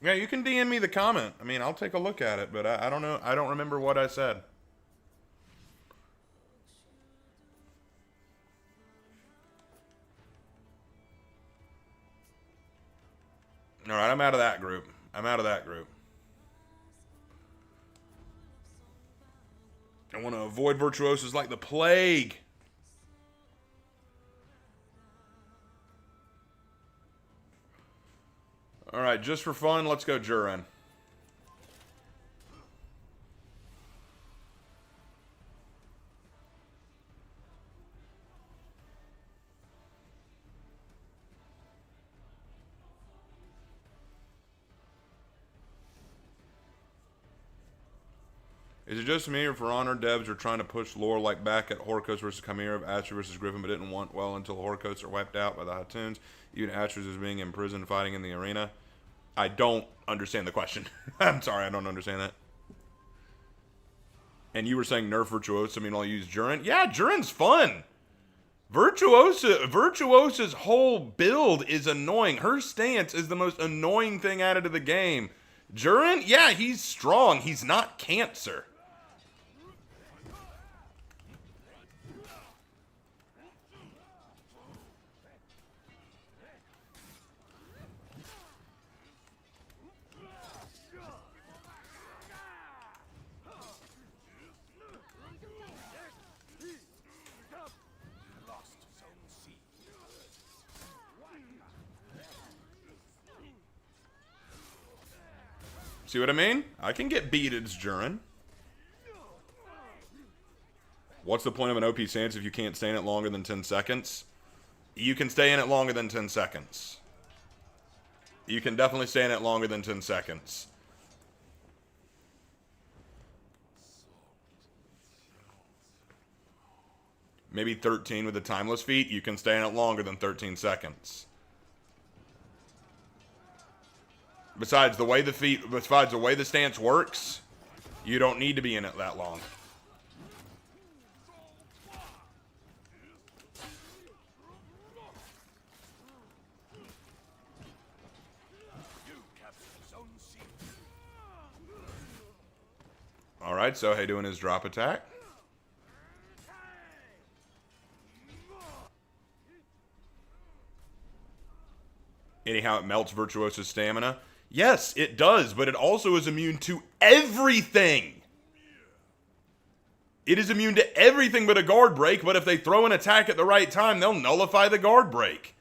Speaker 1: Yeah, you can DM me the comment. I mean, I'll take a look at it, but I don't know. I don't remember what I said. All right, I'm out of that group. I'm out of that group. I want to avoid Virtuosos like the plague. All right, just for fun, let's go Jurin. Is it just me, or for Honor, devs are trying to push lore like back at Horkos versus Chimera of Astro versus Griffin, but didn't want well until Horkos are wiped out by the Hatuns? Even Astros is being in prison fighting in the arena. I don't understand the question. I'm sorry, I don't understand that. And you were saying nerf Virtuoso, I mean, I'll use Jurin. Yeah, Jurin's fun. Virtuosa's whole build is annoying. Her stance is the most annoying thing added to the game. Jurin, yeah, he's strong. He's not cancer. See what I mean? I can get beat as Jurin. What's the point of an OP stance if you can't stay in it longer than 10 seconds? You can stay in it longer than 10 seconds. You can definitely stay in it longer than 10 seconds. Maybe 13 with the timeless feat. You can stay in it longer than 13 seconds. Besides the way the stance works, you don't need to be in it that long. All right, Sohei doing his drop attack. Anyhow, it melts Virtuoso's stamina. Yes, it does, but it also is immune to everything. It is immune to everything but a guard break, but if they throw an attack at the right time, they'll nullify the guard break.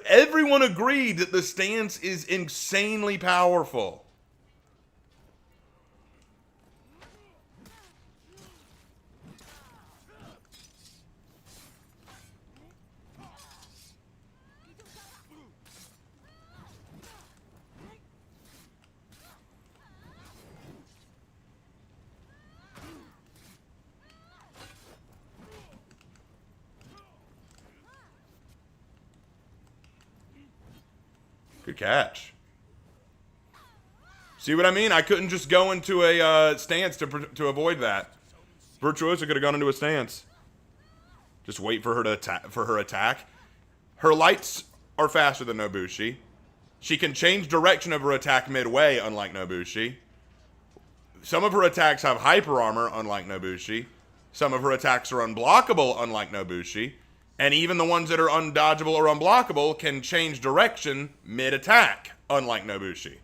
Speaker 1: Everyone agreed that the stance is insanely powerful. Good catch. See what I mean? I couldn't just go into a stance to avoid that. Virtuosa could have gone into a stance. Just wait for her to attack. Her lights are faster than Nobushi. She can change direction of her attack midway, unlike Nobushi. Some of her attacks have hyper armor, unlike Nobushi. Some of her attacks are unblockable, unlike Nobushi. And even the ones that are undodgeable or unblockable can change direction mid-attack, unlike Nobushi.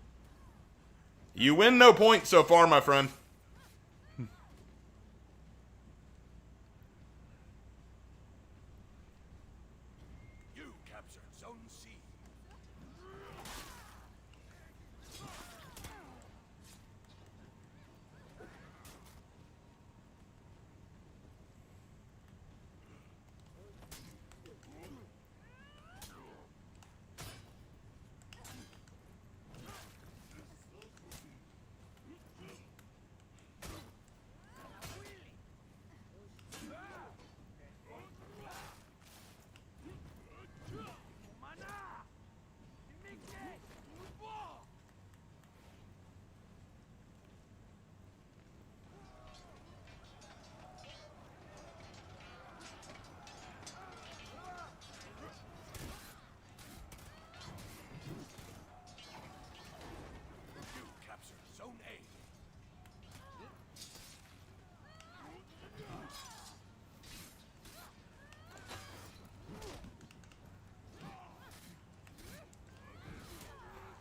Speaker 1: You win no points so far, my friend.
Speaker 4: You captured Zone C.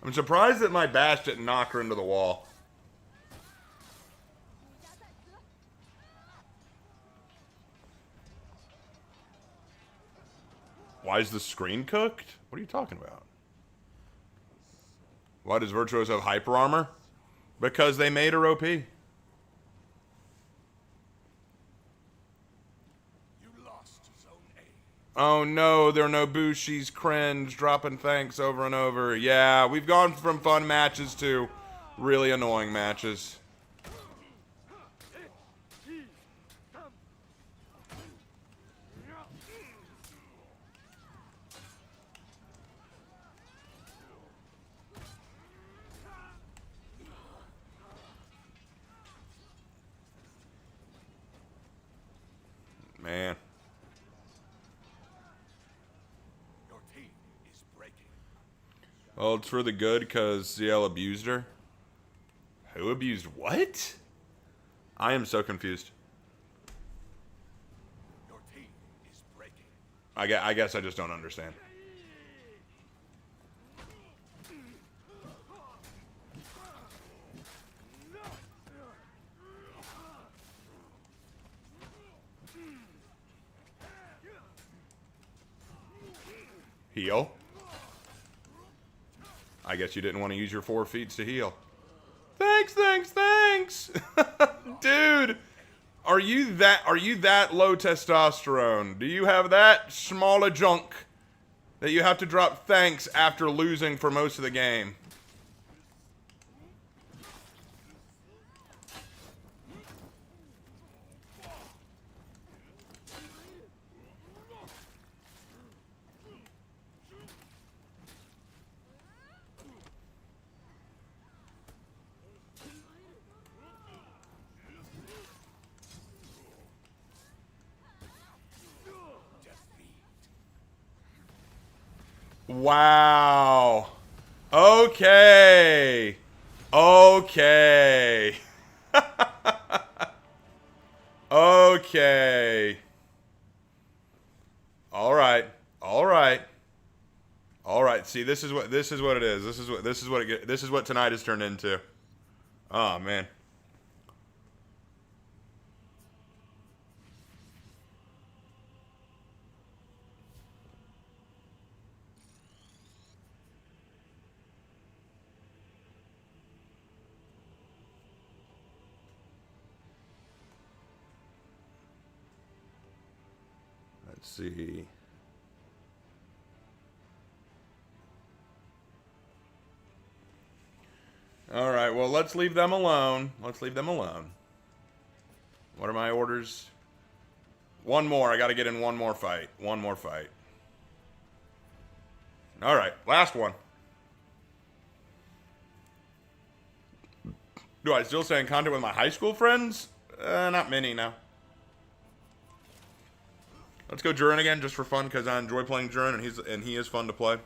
Speaker 1: I'm surprised that my bash didn't knock her into the wall. Why is the screen cooked? What are you talking about? Why does Virtuos have hyper armor? Because they made her OP.
Speaker 4: You lost Zone A.
Speaker 1: Oh no, there are no Bushi's cringe, dropping thanks over and over. Yeah, we've gone from fun matches to really annoying matches. Man.
Speaker 4: Your team is breaking.
Speaker 1: Well, it's for the good because CL abused her. Who abused what? I am so confused.
Speaker 4: Your team is breaking.
Speaker 1: I guess I just don't understand. Heal. I guess you didn't want to use your 4 feet to heal. Thanks, thanks, thanks. Dude, are you that low testosterone? Do you have that small a junk that you have to drop thanks after losing for most of the game? Wow. Okay. Okay. Okay. All right. All right. All right. See, this is what it is. This is what tonight has turned into. Oh, man. Let's see. All right, well, let's leave them alone. Let's leave them alone. What are my orders? One more. I got to get in one more fight. One more fight. All right, last one. Do I still stay in contact with my high school friends? Not many now. Let's go Jurin again, just for fun, because I enjoy playing Jurin, and he is fun to play.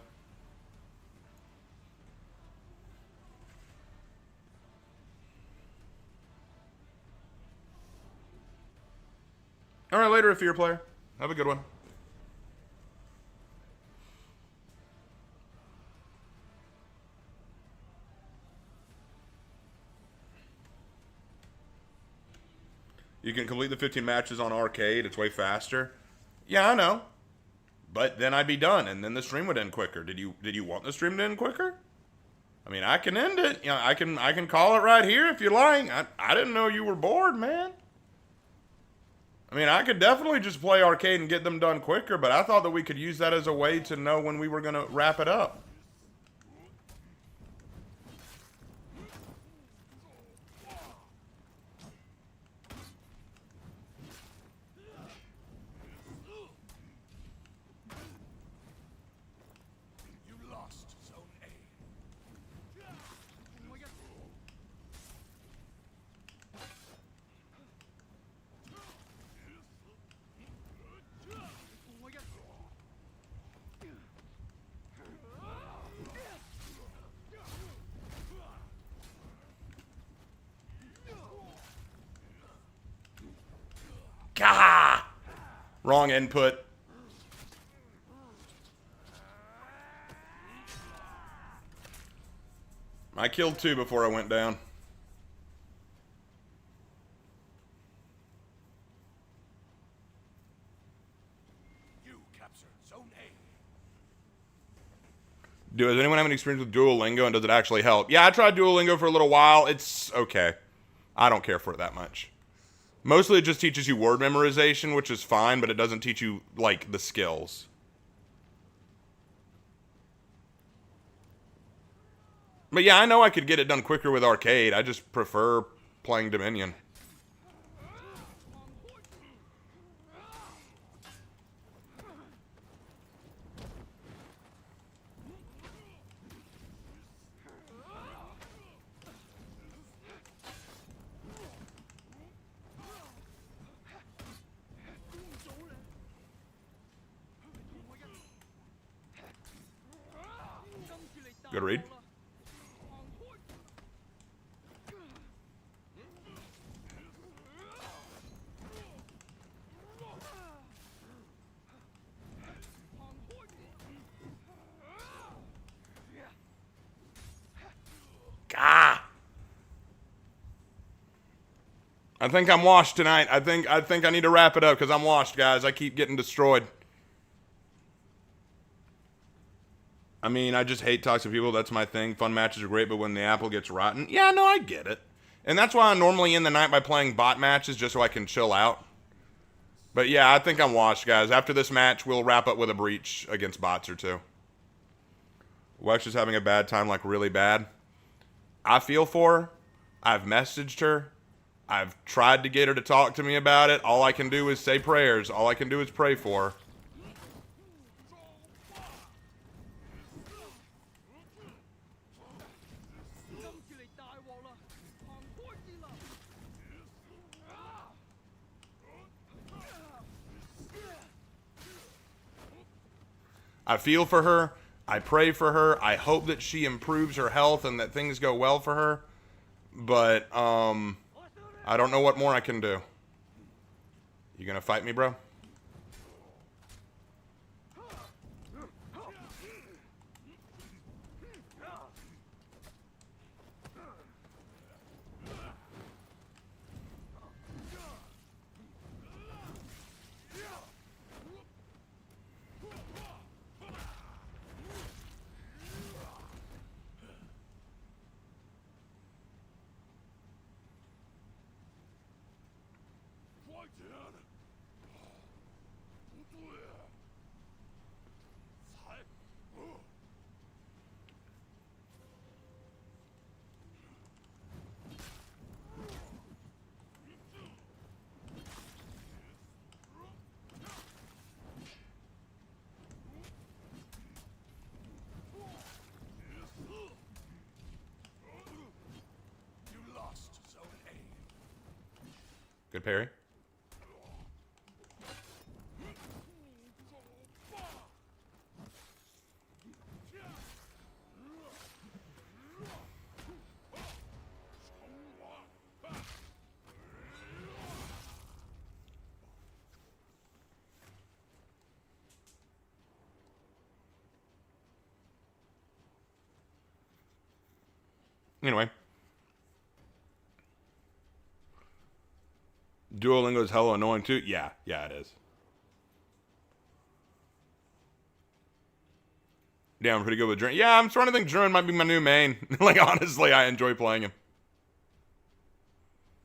Speaker 1: All right, later if you're a player. Have a good one. You can complete the 15 matches on arcade. It's way faster. Yeah, I know. But then I'd be done, and then the stream would end quicker. Did you want the stream to end quicker? I mean, I can end it. You know, I can call it right here if you like. I didn't know you were bored, man. I mean, I could definitely just play arcade and get them done quicker, but I thought that we could use that as a way to know when we were going to wrap it up.
Speaker 4: You lost Zone A.
Speaker 1: Gah! Wrong input. I killed 2 before I went down.
Speaker 4: You captured Zone A.
Speaker 1: Does anyone have any experience with Duolingo, and does it actually help? Yeah, I tried Duolingo for a little while. It's okay. I don't care for it that much. Mostly it just teaches you word memorization, which is fine, but it doesn't teach you, like, the skills. But yeah, I know I could get it done quicker with arcade. I just prefer playing Dominion. Good read. Gah! I think I'm washed tonight. I think I need to wrap it up because I'm washed, guys. I keep getting destroyed. I mean, I just hate toxic people. That's my thing. Fun matches are great, but when the apple gets rotten, yeah, no, I get it. And that's why I normally end the night by playing bot matches just so I can chill out. But yeah, I think I'm washed, guys. After this match, we'll wrap up with a breach against bots or 2. Wex is having a bad time, like really bad. I feel for her. I've messaged her. I've tried to get her to talk to me about it. All I can do is say prayers. All I can do is pray for her. I feel for her. I pray for her. I hope that she improves her health and that things go well for her. But, I don't know what more I can do. You gonna fight me, bro?
Speaker 4: You lost Zone A.
Speaker 1: Good parry. Anyway. Duolingo is hella annoying too. Yeah, it is. Yeah, I'm pretty good with German. Yeah, I'm starting to think German might be my new main. Like, honestly, I enjoy playing him.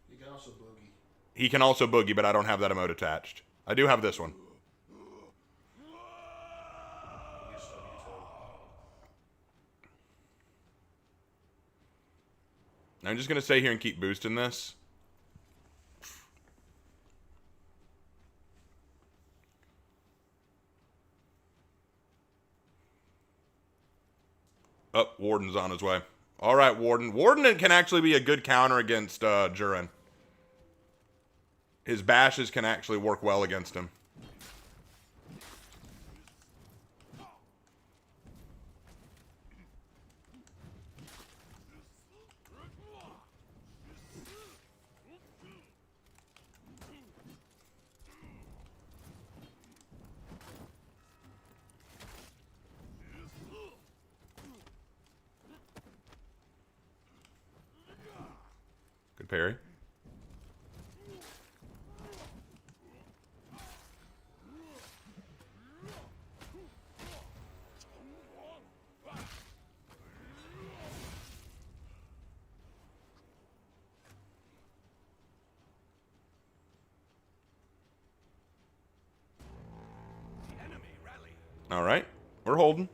Speaker 3: You can also boogie.
Speaker 1: He can also boogie, but I don't have that emote attached. I do have this one. I'm just going to stay here and keep boosting this. Oh, Warden's on his way. All right, Warden. Warden can actually be a good counter against Jurin. His bashes can actually work well against him. Good parry.
Speaker 4: The enemy rally.
Speaker 1: All right. We're holding.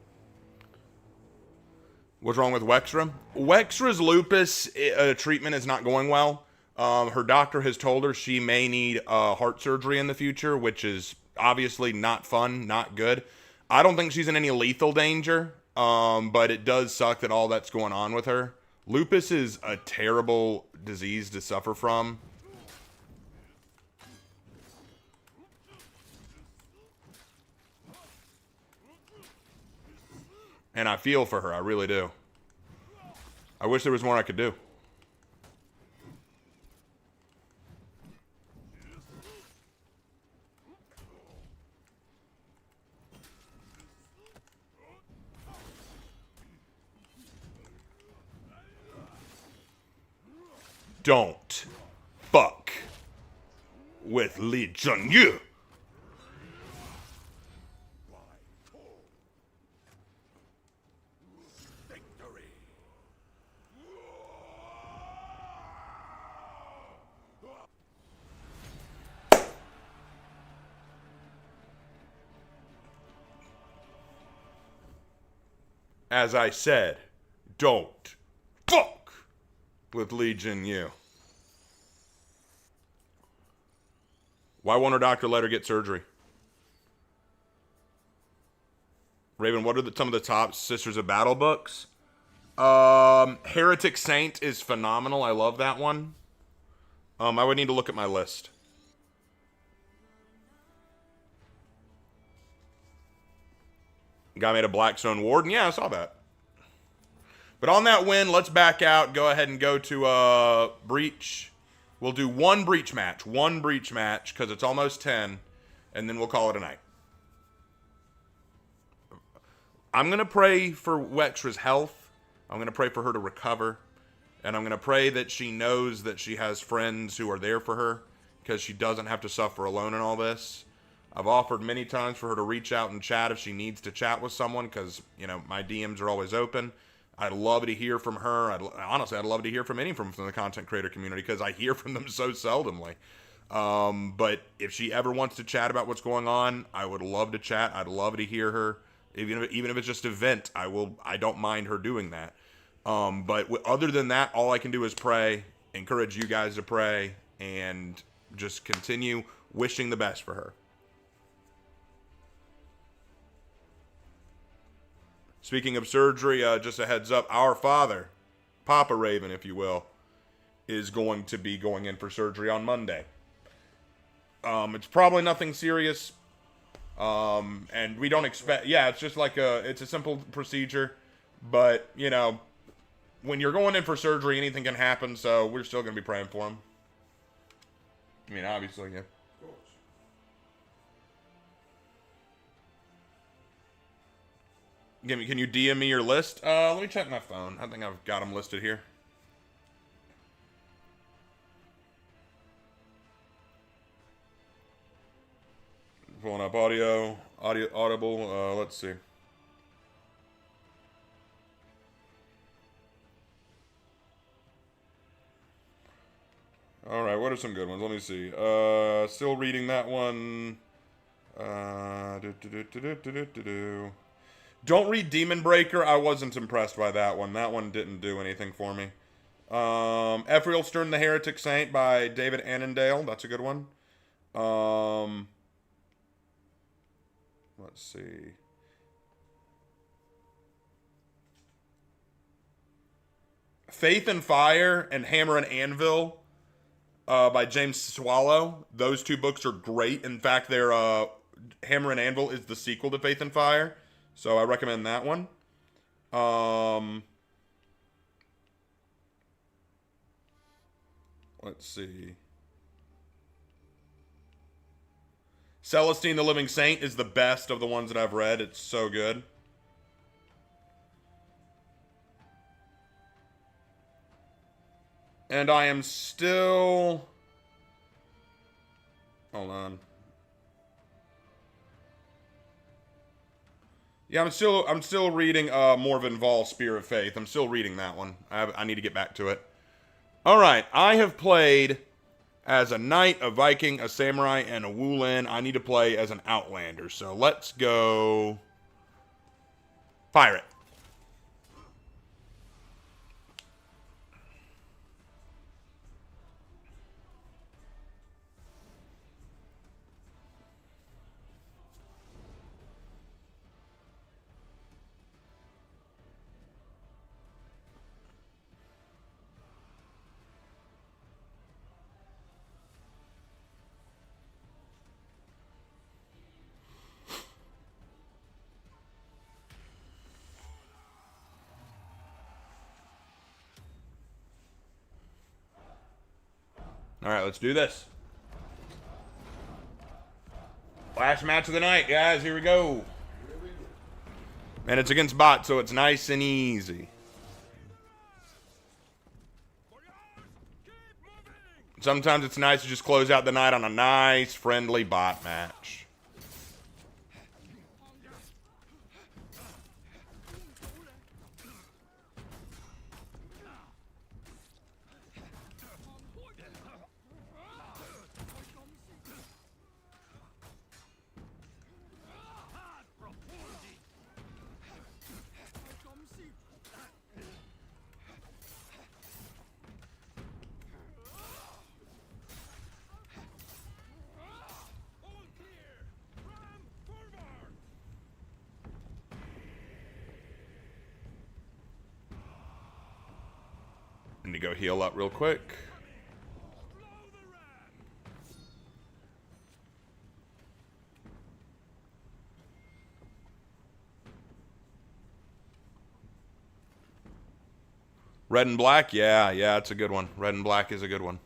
Speaker 1: What's wrong with Wexra? Wexra's lupus treatment is not going well. Her doctor has told her she may need heart surgery in the future, which is obviously not fun, not good. I don't think she's in any lethal danger, but it does suck that all that's going on with her. Lupus is a terrible disease to suffer from. And I feel for her, I really do. I wish there was more I could do. Don't fuck with Li Junyu.
Speaker 4: Victory.
Speaker 1: As I said, don't fuck with Li Junyu. Why won't her doctor let her get surgery? Raven, what are some of the top Sisters of Battle books? Heretic Saint is phenomenal. I love that one. I would need to look at my list. Guy made a Blackstone Warden. Yeah, I saw that. But on that win, let's back out. Go ahead and go to Breach. We'll do one Breach match. One Breach match, because it's almost 10. And then we'll call it a night. I'm going to pray for Wexra's health. I'm going to pray for her to recover. And I'm going to pray that she knows that she has friends who are there for her, because she doesn't have to suffer alone in all this. I've offered many times for her to reach out and chat if she needs to chat with someone, because, you know, my DMs are always open. I'd love to hear from her. Honestly, I'd love to hear from any from the content creator community, because I hear from them so seldomly. But if she ever wants to chat about what's going on, I would love to chat. I'd love to hear her. Even if it's just a vent, I don't mind her doing that. But other than that, all I can do is pray, encourage you guys to pray, and just continue wishing the best for her. Speaking of surgery, just a heads up, our father, Papa Raven, if you will, is going to be going in for surgery on Monday. It's probably nothing serious. And we don't expect, it's just like it's a simple procedure, but, you know, when you're going in for surgery, anything can happen, so we're still going to be praying for him. I mean, obviously, yeah.
Speaker 3: Of course.
Speaker 1: Can you DM me your list? Let me check my phone. I think I've got them listed here. Pulling up audible. Let's see. All right, what are some good ones? Let me see. Still reading that one. Don't read Demon Breaker. I wasn't impressed by that one. That one didn't do anything for me. Ephriel Stern the Heretic Saint by David Annandale. That's a good one. Let's see. Faith and Fire and Hammer and Anvil by James Swallow. Those two books are great. In fact, they're Hammer and Anvil is the sequel to Faith and Fire. So I recommend that one. Let's see. Celestine the Living Saint is the best of the ones that I've read. It's so good. And I am still... Hold on. Yeah, I'm still reading Morvenn Vahl's Spear of Faith. I'm still reading that one. I need to get back to it. All right, I have played as a knight, a Viking, a samurai, and a Wulin. I need to play as an outlander. So let's go pirate. All right, let's do this. Last match of the night, guys. Here we go. And it's against bot, so it's nice and easy. Sometimes it's nice to just close out the night on a nice, friendly bot match. Need to go heal up real quick. Red and black? Yeah, it's a good one. Red and black is a good one.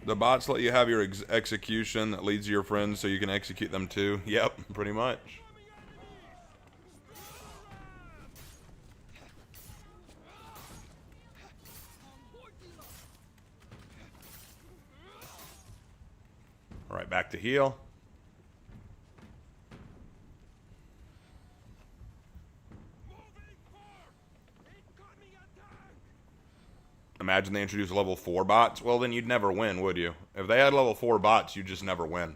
Speaker 1: The bots let you have your execution that leads to your friends so you can execute them too. Yep, pretty much. All right, back to heal. Imagine they introduce level 4 bots. Well, then you'd never win, would you? If they had level 4 bots, you'd just never win.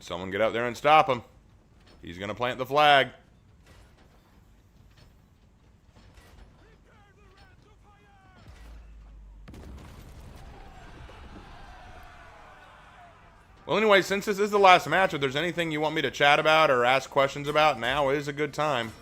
Speaker 1: Someone get out there and stop him. He's going to plant the flag. Well, anyway, since this is the last match, if there's anything you want me to chat about or ask questions about, now is a good time.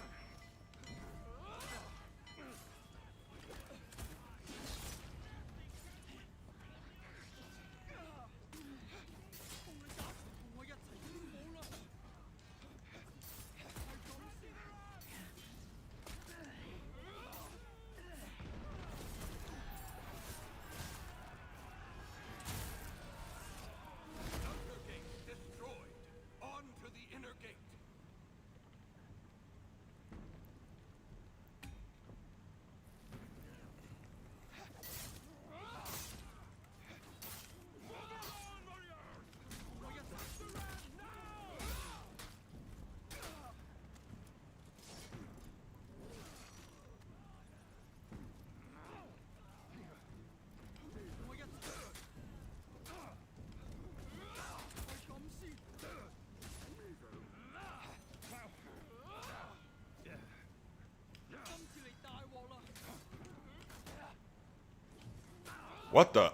Speaker 1: What the?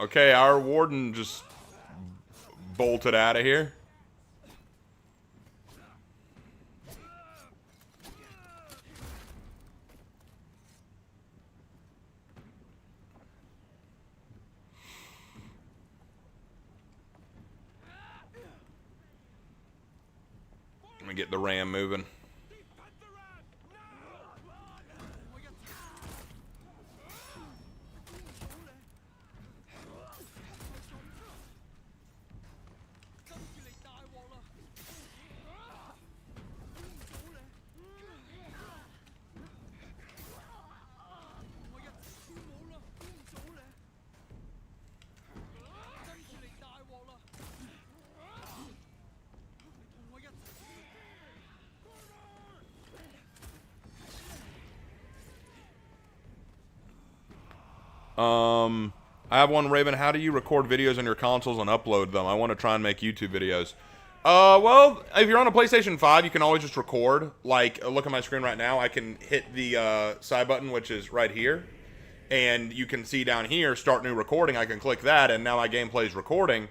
Speaker 1: Okay, our warden just bolted out of here. Let me get the ram moving. I have one, Raven. How do you record videos on your consoles and upload them? I want to try and make YouTube videos. Well, if you're on a PlayStation 5, you can always just record. Like, look at my screen right now. I can hit the side button, which is right here. And you can see down here, start new recording. I can click that, and now my gameplay is recording.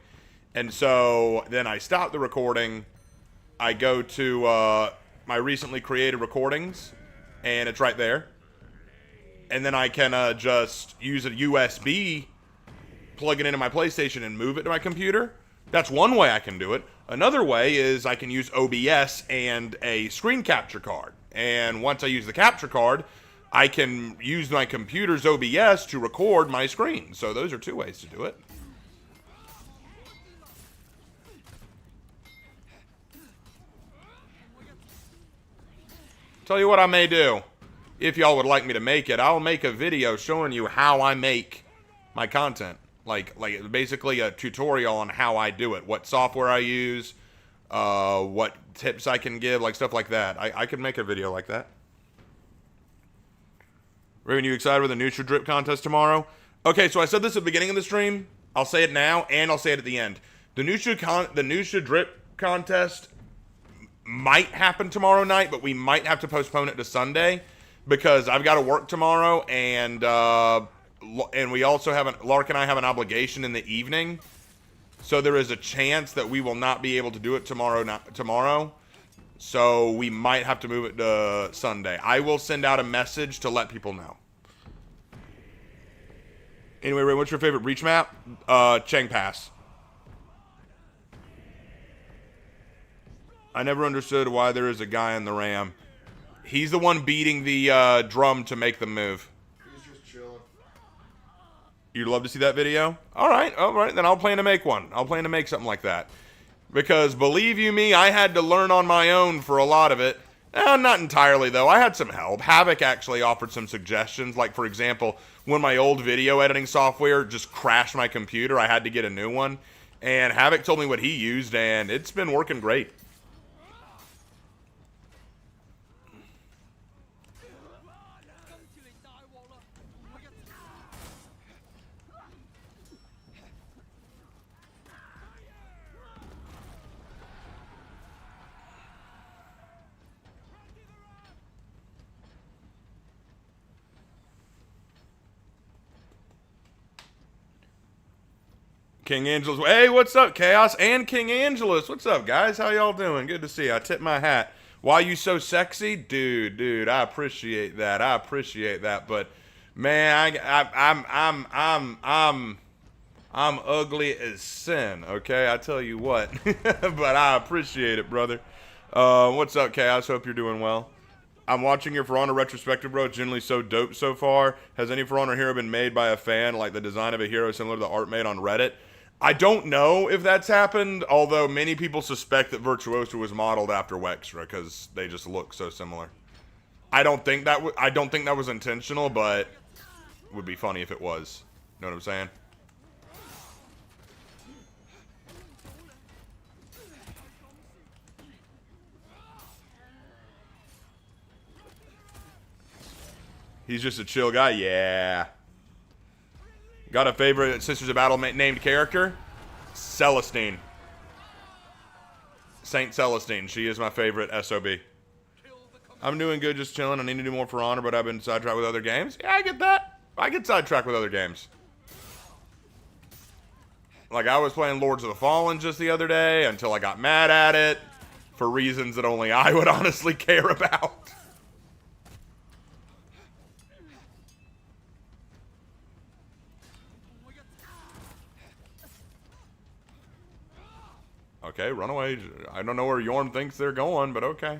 Speaker 1: And so then I stop the recording. I go to my recently created recordings, and it's right there. And then I can just use a USB, plug it into my PlayStation, and move it to my computer. That's one way I can do it. Another way is I can use OBS and a screen capture card. And once I use the capture card, I can use my computer's OBS to record my screen. So those are two ways to do it. Tell you what I may do. If y'all would like me to make it, I'll make a video showing you how I make my content. Like basically a tutorial on how I do it. What software I use, what tips I can give, like stuff like that. I could make a video like that. Raven, you excited with the Nusha Drip contest tomorrow? Okay, so I said this at the beginning of the stream. I'll say it now, and I'll say it at the end. The Nusha Drip contest might happen tomorrow night, but we might have to postpone it to Sunday. Because I've got to work tomorrow, and we also have Lark and I have an obligation in the evening, so there is a chance that we will not be able to do it tomorrow. So we might have to move it to Sunday. I will send out a message to let people know. Anyway, Ray, what's your favorite breach map? Chang Pass. I never understood why there is a guy in the Ram. He's the one beating the drum to make the move.
Speaker 3: He's just chilling.
Speaker 1: You'd love to see that video? All right, then I'll plan to make one. I'll plan to make something like that. Because believe you me, I had to learn on my own for a lot of it. Not entirely, though. I had some help. Havoc actually offered some suggestions. Like, for example, when my old video editing software just crashed my computer, I had to get a new one. And Havoc told me what he used, and it's been working great. King Angelus. Hey, what's up, Chaos and King Angelus? What's up, guys? How y'all doing? Good to see you. I tip my hat. Why you so sexy? Dude, I appreciate that. I appreciate that. But man, I'm ugly as sin, okay? I tell you what. But I appreciate it, brother. What's up, Chaos? Hope you're doing well. I'm watching your For Honor retrospective, bro. It's generally so dope so far. Has any For Honor hero been made by a fan, like the design of a hero similar to the art made on Reddit? I don't know if that's happened, although many people suspect that Virtuoso was modeled after Wextra because they just look so similar. I don't think that was intentional, but it would be funny if it was. Know what I'm saying? He's just a chill guy? Yeah. Got a favorite Sisters of Battle named character? Celestine. Saint Celestine. She is my favorite SOB. I'm doing good, just chilling. I need to do more For Honor, but I've been sidetracked with other games. Yeah, I get that. I get sidetracked with other games. Like, I was playing Lords of the Fallen just the other day until I got mad at it for reasons that only I would honestly care about. Okay, run away. I don't know where Yorm thinks they're going, but okay.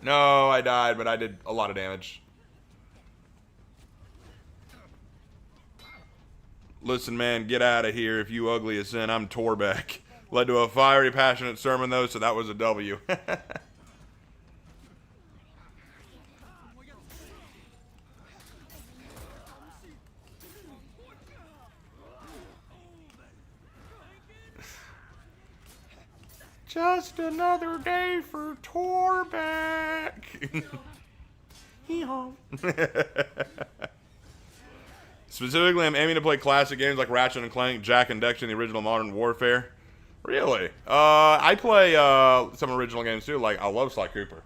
Speaker 1: No, I died, but I did a lot of damage. Listen, man, get out of here if you ugly as sin. I'm Torbeck. Led to a fiery, passionate sermon, though, so that was a W. Just another day for Torbeck. Hee-haw. Specifically, I'm aiming to play classic games like Ratchet and Clank, Jack and Dexter, and the original Modern Warfare. Really? I play some original games too. Like, I love Sly Cooper.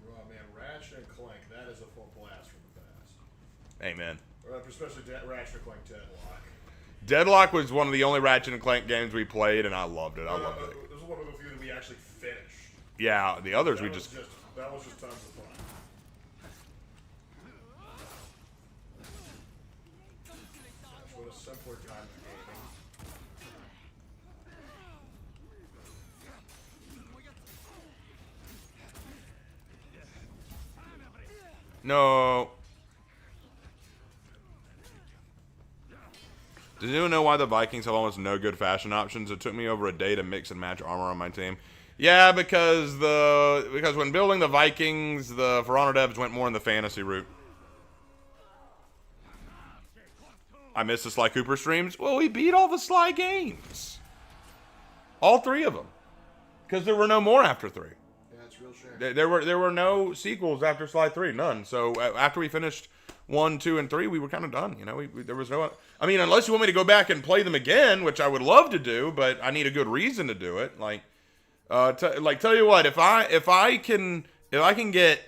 Speaker 3: Oh man, Ratchet and Clank, that is a full blast from the past.
Speaker 1: Amen.
Speaker 3: Especially Ratchet and Clank Deadlock.
Speaker 1: Deadlock was one of the only Ratchet and Clank games we played, and I loved it. I loved it.
Speaker 3: It was one of the few that we actually finished.
Speaker 1: Yeah, the others we just...
Speaker 3: That was just tons of fun. Gosh, what a simpler time of gaming.
Speaker 1: No. Does anyone know why the Vikings have almost no good fashion options? It took me over a day to mix and match armor on my team. Yeah, because when building the Vikings, the For Honor devs went more in the fantasy route. I miss the Sly Cooper streams. Well, we beat all the Sly games. All 3 of them. Because there were no more after 3.
Speaker 3: Yeah, it's a real shame.
Speaker 1: There were no sequels after Sly 3, none. So after we finished 1, 2, and 3, we were kind of done. You know, there was no. I mean, unless you want me to go back and play them again, which I would love to do, but I need a good reason to do it. Like, tell you what, if I can get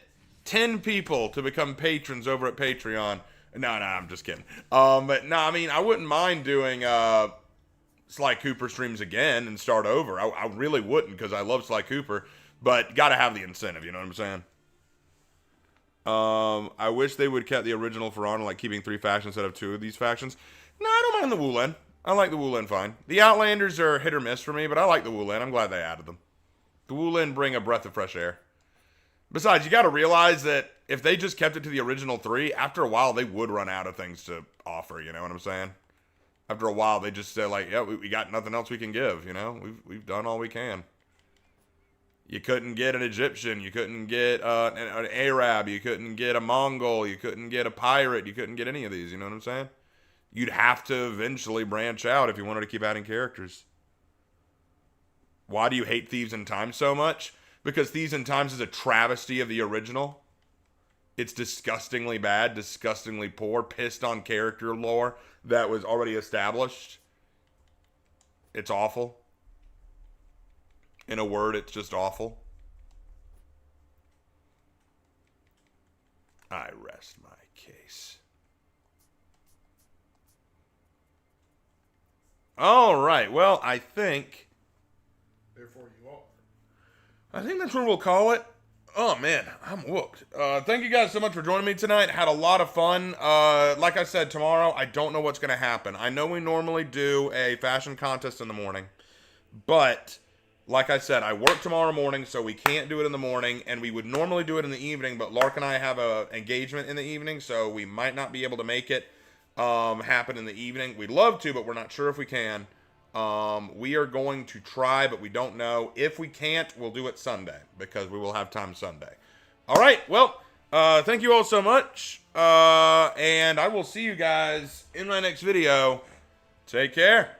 Speaker 1: 10 people to become patrons over at Patreon. No, I'm just kidding. But no, I mean, I wouldn't mind doing Sly Cooper streams again and start over. I really wouldn't because I love Sly Cooper, but got to have the incentive. You know what I'm saying? I wish they would kept the original For Honor, like keeping 3 factions instead of 2 of these factions. No, I don't mind the Wulin. I like the Wulin fine. The Outlanders are hit or miss for me, but I like the Wulin. I'm glad they added them. The Wulin bring a breath of fresh air. Besides, you got to realize that if they just kept it to the original 3, after a while they would run out of things to offer. You know what I'm saying? After a while, they just say like, "Yeah, we got nothing else we can give." You know, we've done all we can. You couldn't get an Egyptian. You couldn't get an Arab. You couldn't get a Mongol. You couldn't get a pirate. You couldn't get any of these. You know what I'm saying? You'd have to eventually branch out if you wanted to keep adding characters. Why do you hate Thieves in Time so much? Because Thieves in Times is a travesty of the original. It's disgustingly bad, disgustingly poor, pissed on character lore that was already established. It's awful. In a word, it's just awful. I rest my case. All right. Well, I think that's where we'll call it. Oh, man, I'm whooped. Thank you guys so much for joining me tonight. Had a lot of fun. Like I said, tomorrow, I don't know what's going to happen. I know we normally do a fashion contest in the morning. But, like I said, I work tomorrow morning, so we can't do it in the morning. And we would normally do it in the evening, but Lark and I have an engagement in the evening, so we might not be able to make it happen in the evening. We'd love to, but we're not sure if we can. We are going to try, but we don't know. If we can't, we'll do it Sunday, because we will have time Sunday. All right, well, thank you all so much, and I will see you guys in my next video. Take care.